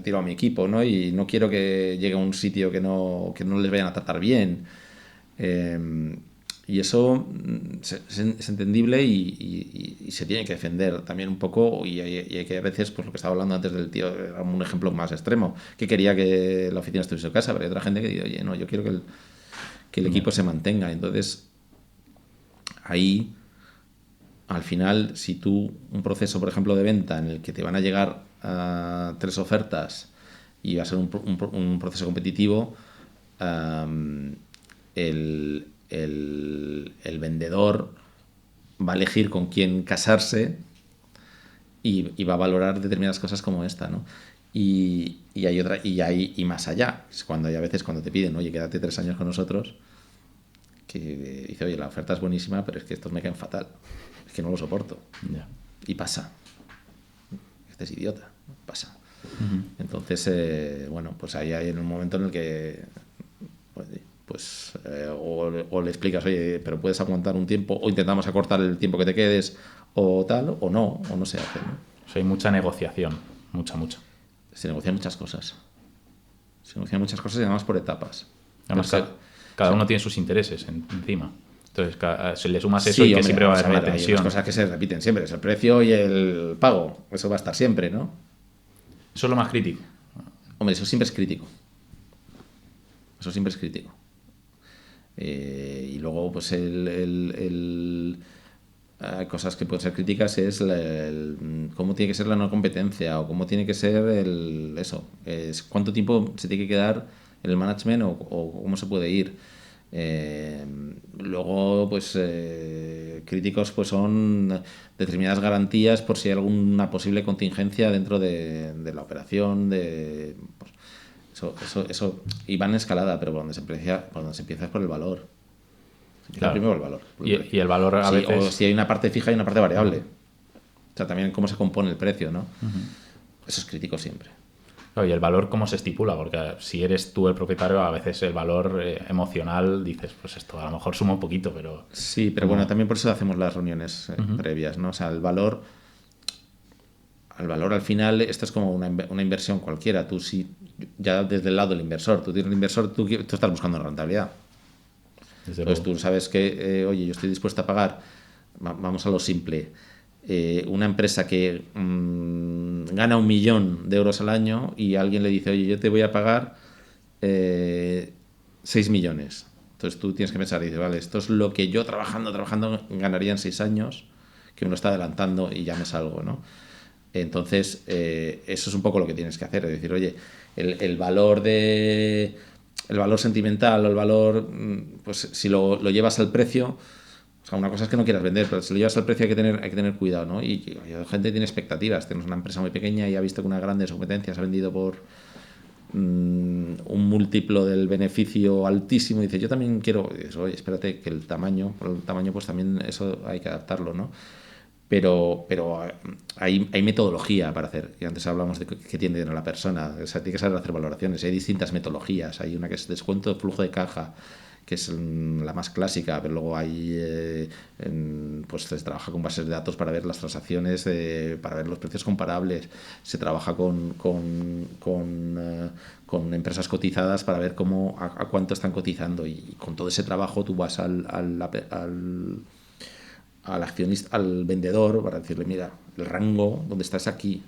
B: tiro a mi equipo, ¿no? Y no quiero que llegue a un sitio que no les vayan a tratar bien. Y eso es entendible y se tiene que defender también un poco, y hay que a veces, pues lo que estaba hablando antes del tío, era un ejemplo más extremo, que quería que la oficina estuviese en casa, pero hay otra gente que dice, oye, no, yo quiero que el equipo se mantenga. Entonces, ahí, al final, si tú, un proceso, por ejemplo, de venta en el que te van a llegar 3 ofertas y va a ser un proceso competitivo, el vendedor va a elegir con quién casarse y va a valorar determinadas cosas como esta, ¿no? Y hay más allá. Es cuando hay a veces cuando te piden, oye, quédate 3 años con nosotros, que dice, oye, la oferta es buenísima, pero es que estos me caen fatal, es que no lo soporto.
A: Yeah.
B: Y pasa. Este es idiota, pasa. Entonces, bueno, pues ahí hay un momento en el que o le explicas, oye, pero puedes aguantar un tiempo, o intentamos acortar el tiempo que te quedes, o tal, o no se hace, ¿no?
A: O sea, hay mucha negociación, mucha.
B: Se negocian muchas cosas. Y además por etapas.
A: Además, Cada uno tiene sus intereses encima. Entonces, si le sumas eso, y que
B: hombre,
A: siempre va a
B: vamos
A: haber una
B: ver, hay
A: tensión.
B: unas cosas que se repiten siempre, es el precio y el pago. Eso va a estar siempre, ¿no?
A: Eso es lo más crítico.
B: Hombre, eso siempre es crítico. Eso siempre es crítico. Y luego, pues cosas que pueden ser críticas es cómo tiene que ser la no competencia o cómo tiene que ser es cuánto tiempo se tiene que quedar en el management o cómo se puede ir. Luego, pues críticos pues son determinadas garantías por si hay alguna posible contingencia dentro de la operación, pues, eso y va en escalada, pero cuando se empieza es por el valor.
A: Claro.
B: Primero el valor.
A: Y el valor a veces...
B: O si hay una parte fija y una parte variable. O sea, también cómo se compone el precio, ¿no? Eso es crítico siempre.
A: Claro, y el valor cómo se estipula, porque si eres tú el propietario, a veces el valor emocional dices, pues esto a lo mejor suma un poquito, pero...
B: Sí, pero bueno, también por eso hacemos las reuniones previas, ¿no? O sea, el valor al final, esto es como una inversión cualquiera. Tú sí, ya desde el lado del inversor, tú tienes un inversor, tú estás buscando rentabilidad. Entonces tú sabes que, oye, yo estoy dispuesto a pagar, vamos a lo simple, una empresa que gana 1 millón de euros al año y alguien le dice, oye, yo te voy a pagar 6 millones. Entonces tú tienes que pensar y dices, vale, esto es lo que yo trabajando ganaría en 6 años, que me lo está adelantando y ya me salgo, ¿no? Entonces, eso es un poco lo que tienes que hacer, es decir, oye, el valor sentimental o el valor, pues si lo llevas al precio, o sea, una cosa es que no quieras vender, pero si lo llevas al precio hay que tener cuidado, ¿no? Y la gente tiene expectativas, tienes una empresa muy pequeña y ha visto que una grande competencia se ha vendido por un múltiplo del beneficio altísimo y dice, yo también quiero, y dices, oye, espérate, que el tamaño pues también eso hay que adaptarlo, ¿no? Pero hay metodología para hacer. Y antes hablamos de qué tiene dinero la persona. O sea, tiene que saber hacer valoraciones. Hay distintas metodologías. Hay una que es descuento de flujo de caja, que es la más clásica, pero luego hay pues se trabaja con bases de datos para ver las transacciones, para ver los precios comparables. Se trabaja con empresas cotizadas para ver a cuánto están cotizando. Y con todo ese trabajo tú vas al accionista, al vendedor, para decirle, mira, el rango donde estás aquí.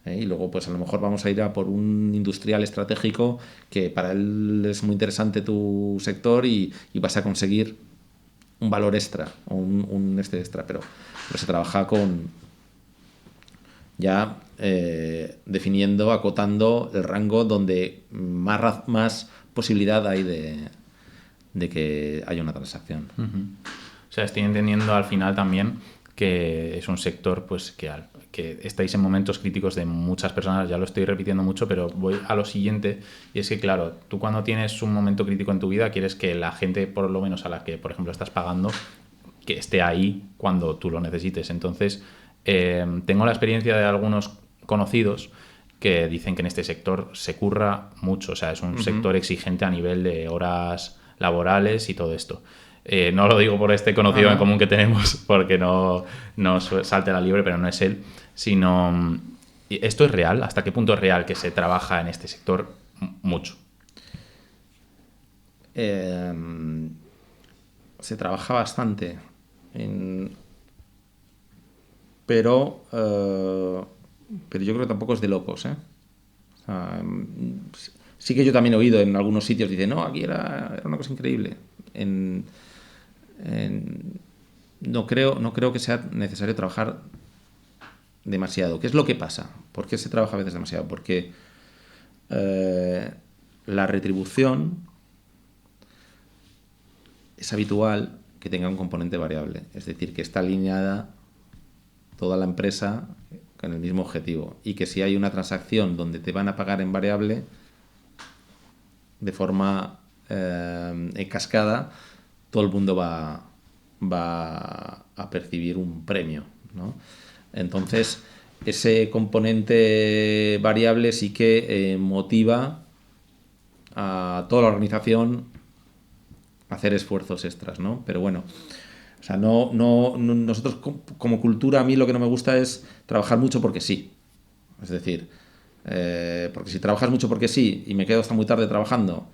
B: Y luego, pues a lo mejor vamos a ir a por un industrial estratégico que para él es muy interesante tu sector y vas a conseguir un valor extra o un extra, pero se trabaja con ya definiendo, acotando el rango donde más posibilidad hay de que haya una transacción.
A: O sea, estoy entendiendo al final también que es un sector pues que estáis en momentos críticos de muchas personas, ya lo estoy repitiendo mucho, pero voy a lo siguiente, y es que claro, tú cuando tienes un momento crítico en tu vida quieres que la gente, por lo menos a la que por ejemplo estás pagando, que esté ahí cuando tú lo necesites. Entonces, tengo la experiencia de algunos conocidos que dicen que en este sector se curra mucho, o sea, es un sector exigente a nivel de horas laborales y todo esto. No lo digo por este conocido en común que tenemos, porque no salte a la liebre, pero no es él, sino... ¿Esto es real? ¿Hasta qué punto es real que se trabaja en este sector mucho?
B: Se trabaja bastante, pero yo creo que tampoco es de locos, ¿eh? O sea, sí que yo también he oído en algunos sitios, dice, no, aquí era una cosa increíble. No creo que sea necesario trabajar demasiado. ¿Qué es lo que pasa? ¿Por qué se trabaja a veces demasiado? Porque la retribución es habitual que tenga un componente variable, es decir, que está alineada toda la empresa con el mismo objetivo y que si hay una transacción donde te van a pagar en variable de forma cascada, todo el mundo va a percibir un premio, ¿no? Entonces, ese componente variable sí que motiva a toda la organización a hacer esfuerzos extras, ¿no? Pero bueno, o sea, nosotros como cultura, a mí lo que no me gusta es trabajar mucho porque sí. Es decir, porque si trabajas mucho porque sí y me quedo hasta muy tarde trabajando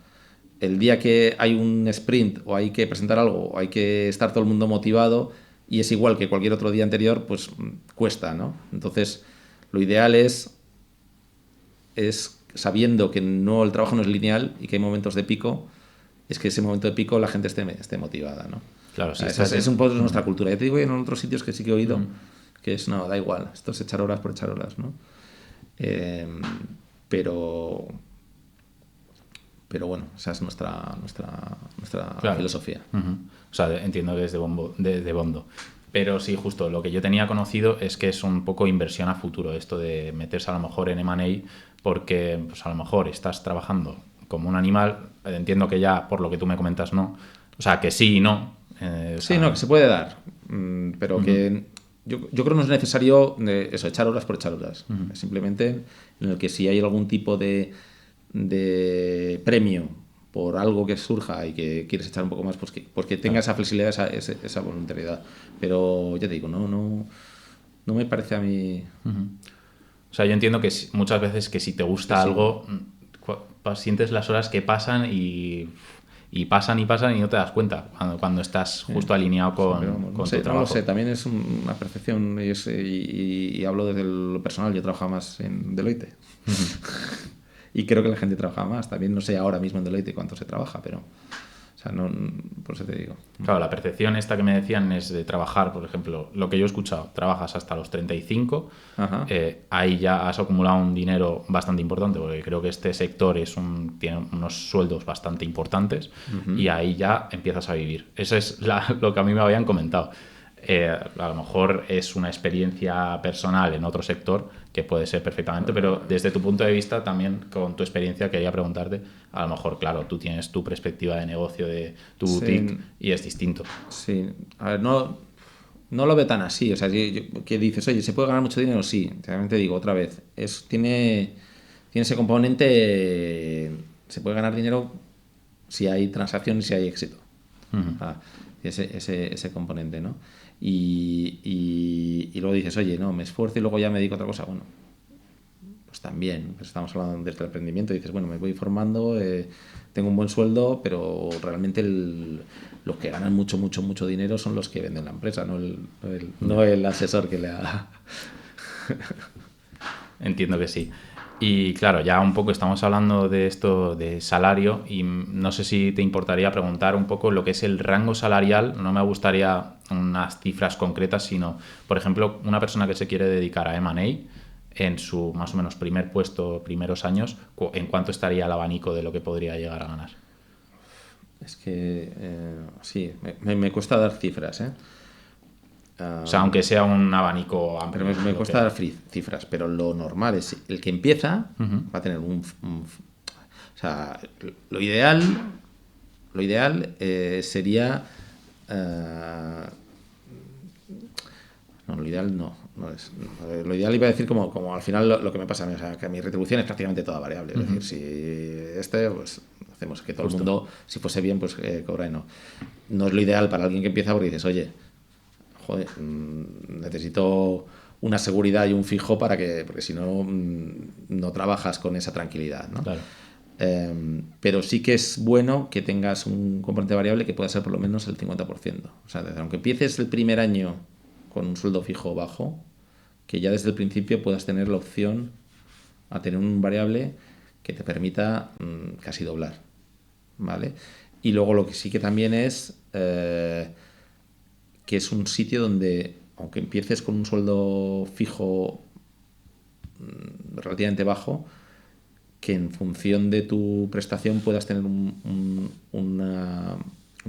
B: el día que hay un sprint o hay que presentar algo o hay que estar todo el mundo motivado y es igual que cualquier otro día anterior, pues cuesta, ¿no? Entonces, lo ideal es sabiendo que no, el trabajo no es lineal y que hay momentos de pico, es que ese momento de pico la gente esté motivada, ¿no?
A: Claro, sí.
B: Es un poco de nuestra cultura. Ya te digo, en otros sitios que sí que he oído, que es, no, da igual, esto es echar horas por echar horas, ¿no? Pero bueno, esa es nuestra
A: Claro.
B: filosofía.
A: O sea, entiendo que es de Bondo. Pero sí, justo, lo que yo tenía conocido es que es un poco inversión a futuro, esto de meterse a lo mejor en M&A, porque pues, a lo mejor estás trabajando como un animal, entiendo que ya por lo que tú me comentas no, o sea, que sí y no.
B: Sí, no, que se puede dar, pero que yo creo que no es necesario eso, echar horas por echar horas. Simplemente en el que si hay algún tipo de premio por algo que surja y que quieres echar un poco más, pues que tenga esa flexibilidad, esa voluntariedad. Pero ya te digo, no me parece a mí...
A: O sea, yo entiendo que muchas veces que si te gusta
B: Sí.
A: algo, sientes las horas que pasan y pasan y pasan y no te das cuenta cuando estás justo alineado con,
B: Pero vamos,
A: con tu trabajo.
B: no lo sé, también es una percepción y hablo desde lo personal, yo trabajaba más en Deloitte y creo que la gente trabaja más, también no sé ahora mismo en Deloitte cuánto se trabaja, pero o sea, no, por eso te digo.
A: Claro, la percepción esta que me decían es de trabajar, por ejemplo, lo que yo he escuchado, trabajas hasta los 35,
B: Ajá.
A: Ahí ya has acumulado un dinero bastante importante, porque creo que este sector tiene unos sueldos bastante importantes y ahí ya empiezas a vivir. Eso es lo que a mí me habían comentado. A lo mejor es una experiencia personal en otro sector que puede ser perfectamente, pero desde tu punto de vista también con tu experiencia quería preguntarte, a lo mejor, claro, tú tienes tu perspectiva de negocio de tu boutique y es distinto.
B: Sí, a ver, no lo veo tan así, o sea, que dices, oye, ¿se puede ganar mucho dinero? Sí, realmente digo otra vez, tiene ese componente, se puede ganar dinero si hay transacción y si hay éxito. Ese componente, ¿no? Y luego dices, oye, no, me esfuerzo y luego ya me dedico a otra cosa. Bueno, pues también, pues estamos hablando desde el emprendimiento y dices, bueno, me voy formando, tengo un buen sueldo, pero realmente los que ganan mucho dinero son los que venden la empresa, no el asesor que le ha...
A: Entiendo que sí. Y claro, ya un poco estamos hablando de esto de salario y no sé si te importaría preguntar un poco lo que es el rango salarial. No me gustaría unas cifras concretas, sino, por ejemplo, una persona que se quiere dedicar a M&A en su más o menos primer puesto, primeros años, ¿en cuánto estaría el abanico de lo que podría llegar a ganar?
B: Es que sí, me cuesta dar cifras, ¿eh?
A: O sea, aunque sea un abanico amplio.
B: Pero me cuesta dar cifras, pero lo normal es el que empieza va a tener o sea, lo ideal sería no, lo ideal no es. Lo ideal iba a decir como al final lo que me pasa a mí, o sea, que mi retribución es prácticamente toda variable. Es decir, si pues hacemos que todo el mundo, si fuese bien, pues cobra y no. No es lo ideal para alguien que empieza porque dices, oye, joder, necesito una seguridad y un fijo porque si no, no trabajas con esa tranquilidad, ¿no?
A: Claro.
B: Pero sí que es bueno que tengas un componente variable que pueda ser por lo menos el 50%. O sea, aunque empieces el primer año con un sueldo fijo bajo, que ya desde el principio puedas tener la opción a tener un variable que te permita casi doblar, ¿vale? Y luego lo que sí que también es que es un sitio donde, aunque empieces con un sueldo fijo relativamente bajo, que en función de tu prestación puedas tener un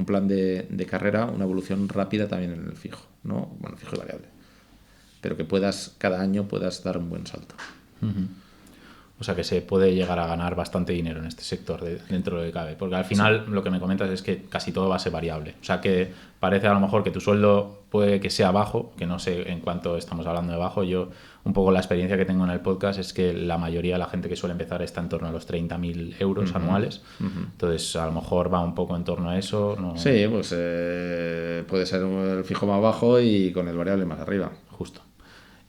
B: plan de carrera, una evolución rápida también en el fijo, ¿no? Bueno, fijo y variable. Pero que cada año puedas dar un buen salto.
A: O sea que se puede llegar a ganar bastante dinero en este sector dentro de lo que cabe. Porque al final lo que me comentas es que casi todo va a ser variable. O sea que parece a lo mejor que tu sueldo puede que sea bajo, que no sé en cuánto estamos hablando de bajo. Yo un poco la experiencia que tengo en el podcast es que la mayoría de la gente que suele empezar está en torno a los 30.000 euros anuales. Entonces a lo mejor va un poco en torno a eso. ¿No?
B: Sí, pues puede ser el fijo más bajo y con el variable más arriba.
A: Justo.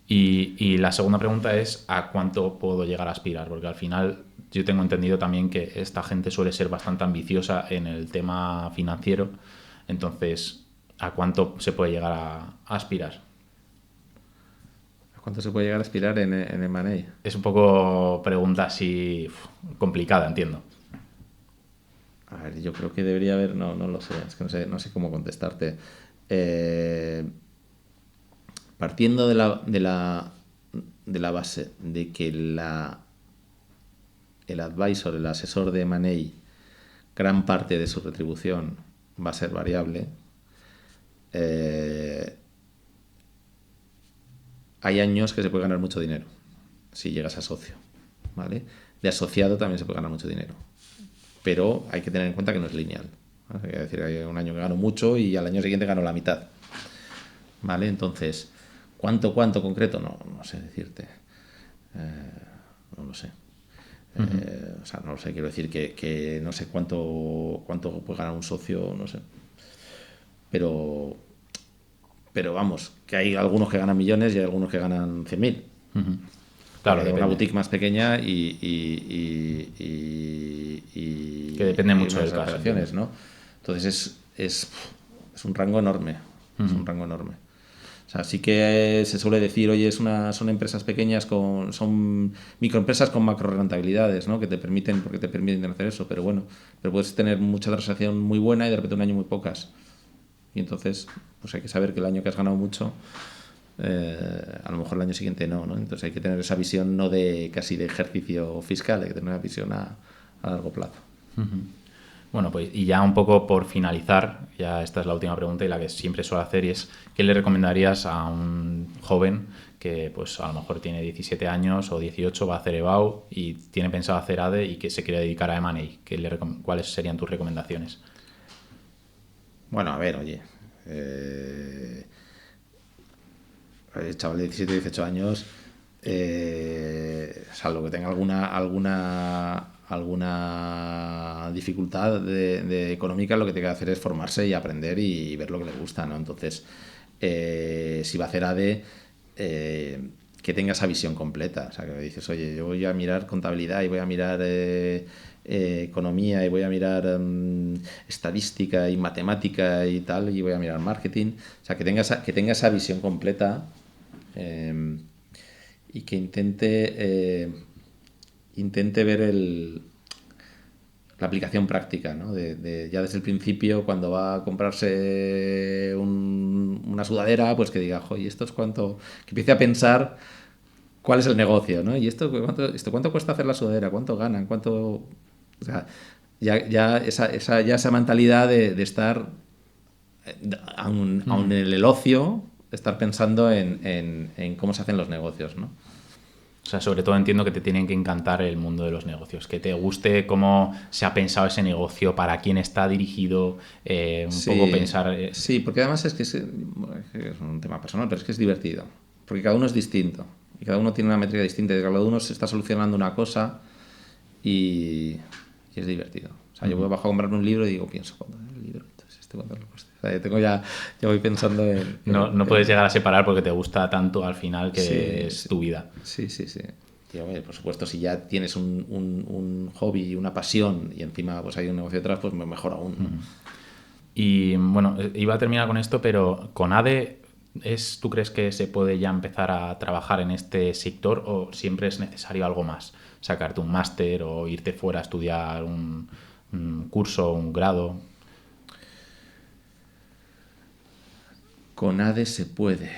A: Y la segunda pregunta es ¿a cuánto puedo llegar a aspirar? Porque al final yo tengo entendido también que esta gente suele ser bastante ambiciosa en el tema financiero. Entonces, ¿a cuánto se puede llegar a aspirar?
B: ¿A cuánto se puede llegar a aspirar en M&A?
A: Es un poco pregunta así complicada, entiendo.
B: A ver, yo creo que debería haber, no lo sé, es que no sé cómo contestarte. Partiendo de la base de que el advisor, el asesor de M&A, gran parte de su retribución va a ser variable, hay años que se puede ganar mucho dinero si llegas a socio, ¿vale? De asociado también se puede ganar mucho dinero, pero hay que tener en cuenta que no es lineal, ¿vale? Es decir, hay un año que gano mucho y al año siguiente gano la mitad, ¿vale? Entonces, ¿cuánto concreto? No sé decirte. No lo sé. O sea, no lo sé, quiero decir que no sé cuánto puede ganar un socio, no sé. Pero vamos, que hay algunos que ganan millones y hay algunos que ganan 100.000.
A: Claro,
B: una
A: depende.
B: boutique más pequeña y
A: que depende mucho
B: unas
A: del caso,
B: operaciones, ¿no? Entonces es un rango enorme. Es un rango enorme. O sea, sí que se suele decir, oye, son empresas pequeñas, son microempresas con macro rentabilidades, ¿no? Porque te permiten hacer eso, pero bueno, pero puedes tener mucha transacción muy buena y de repente un año muy pocas. Y entonces, pues hay que saber que el año que has ganado mucho, a lo mejor el año siguiente no. Entonces hay que tener esa visión no de casi de ejercicio fiscal, hay que tener una visión a largo plazo.
A: Bueno, pues y ya un poco por finalizar, ya esta es la última pregunta y la que siempre suelo hacer y es ¿qué le recomendarías a un joven que pues a lo mejor tiene 17 años o 18, va a hacer EBAU y tiene pensado hacer ADE y que se quiere dedicar a M&A? ¿Cuáles serían tus recomendaciones?
B: Bueno, a ver, oye, el chaval de 17, 18 años, salvo que tenga alguna dificultad de económica, lo que tiene que hacer es formarse y aprender y ver lo que le gusta, ¿no? Entonces, si va a hacer ADE, que tenga esa visión completa. O sea, que dices, oye, yo voy a mirar contabilidad y voy a mirar economía y voy a mirar estadística y matemática y tal, y voy a mirar marketing. O sea, que tenga esa visión completa, y que intente ver la aplicación práctica, ¿no? Ya desde el principio, cuando va a comprarse una sudadera, pues que diga, joder, ¿esto es cuánto? Que empiece a pensar cuál es el negocio, ¿no? ¿Y cuánto cuesta hacer la sudadera? ¿Cuánto ganan? O sea, ya esa mentalidad de estar, aún en el ocio, estar pensando en cómo se hacen los negocios, ¿no?
A: O sea, sobre todo entiendo que te tienen que encantar el mundo de los negocios, que te guste cómo se ha pensado ese negocio, para quién está dirigido, poco pensar...
B: Sí, porque además es un tema personal, pero es que es divertido, porque cada uno es distinto, y cada uno tiene una métrica distinta, y cada uno se está solucionando una cosa y es divertido. O sea, yo voy abajo a comprarme un libro y pienso, ¿cuánto es el libro? Entonces, ¿cuánto le cuesta? O sea, ya voy pensando en...
A: No puedes llegar a separar porque te gusta tanto al final que es tu vida.
B: Sí. Y, hombre, por supuesto, si ya tienes un hobby, una pasión y encima pues hay un negocio detrás, pues mejor aún.
A: Y bueno, iba a terminar con esto, pero con ADE, ¿tú crees que se puede ya empezar a trabajar en este sector o siempre es necesario algo más? Sacarte un máster o irte fuera a estudiar un curso, un grado.
B: Con ADE se puede.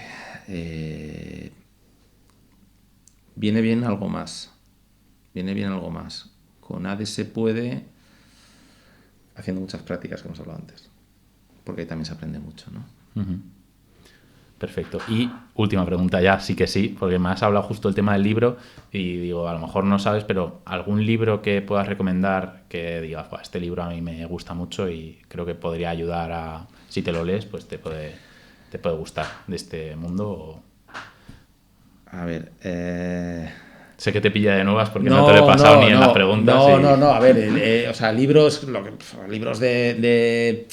B: Viene bien algo más. Con ADE se puede haciendo muchas prácticas que hemos hablado antes. Porque ahí también se aprende mucho, ¿no?
A: Perfecto. Y última pregunta ya, sí que sí, porque me has hablado justo del tema del libro y digo, a lo mejor no sabes, pero ¿algún libro que puedas recomendar que digas, este libro a mí me gusta mucho y creo que podría ayudar a, si te lo lees, pues te puede gustar de este mundo?
B: A ver,
A: sé que te pilla de nuevas porque no te lo he pasado ni en las preguntas.
B: No, a ver, o sea, libros de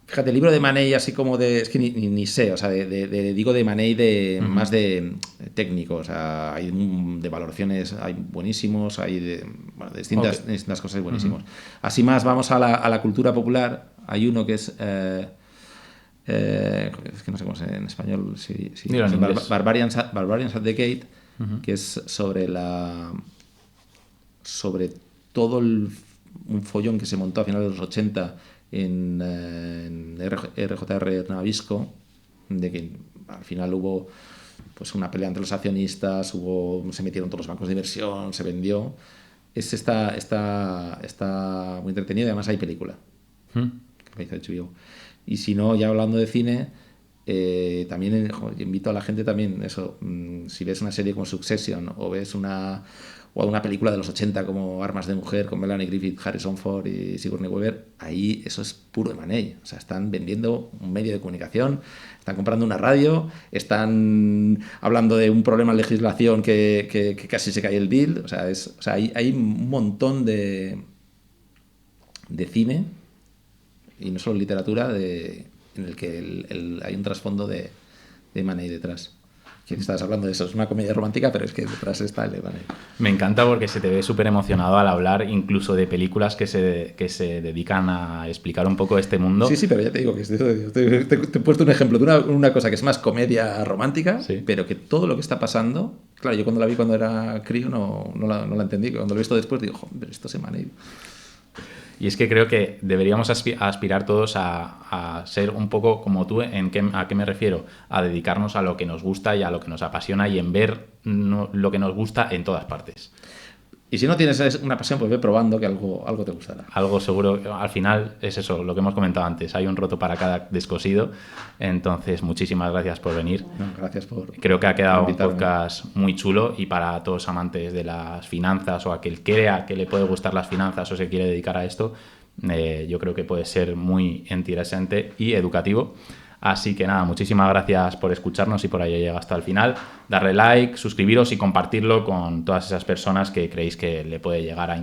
B: Fíjate, el libro de Manet, así como de... Es que ni sé, o sea, digo de Manet más de técnico, o sea, hay de valoraciones, hay buenísimos, hay de distintas cosas buenísimos. Así más, vamos a la cultura popular. Hay uno que es que no sé cómo es en español, Barbarians at the Gate, que es sobre todo un follón que se montó a finales de los 80 en RJR Nabisco, de que al final hubo pues una pelea entre los accionistas, se metieron todos los bancos de inversión, se vendió. Está muy entretenido y además hay película que lo hizo HBO. Y si no, ya hablando de cine, también invito a la gente también, eso, si ves una serie como Succession o ves una película de los 80 como Armas de Mujer con Melanie Griffith, Harrison Ford y Sigourney Weaver, ahí eso es puro de Manet. O sea, están vendiendo un medio de comunicación, están comprando una radio, están hablando de un problema en legislación que casi se cae el deal. O sea, hay un montón de cine, y no solo literatura, en el que hay un trasfondo de Manet detrás. Que estabas hablando de eso, es una comedia romántica, pero es que detrás está el de Manet.
A: Me encanta porque se te ve súper emocionado al hablar incluso de películas que se dedican a explicar un poco este mundo.
B: Sí, pero ya te digo que te he puesto un ejemplo de una cosa que es más comedia romántica, sí, pero que todo lo que está pasando, claro, yo cuando la vi cuando era crío no la entendí, cuando lo he visto después digo, joder, esto es Manet.
A: Y es que creo que deberíamos aspirar todos a ser un poco como tú. ¿A qué me refiero? A dedicarnos a lo que nos gusta y a lo que nos apasiona y en ver lo que nos gusta en todas partes.
B: Y si no tienes una pasión, pues ve probando que algo te gustará.
A: Algo seguro. Al final es eso, lo que hemos comentado antes. Hay un roto para cada descosido. Entonces, muchísimas gracias por venir.
B: Gracias por
A: Creo que ha quedado un podcast muy chulo y para todos amantes de las finanzas o aquel que crea que le puede gustar las finanzas o se quiere dedicar a esto, yo creo que puede ser muy interesante y educativo. Así que nada, muchísimas gracias por escucharnos y por ahí llega hasta el final. Darle like, suscribiros y compartirlo con todas esas personas que creéis que le puede llegar a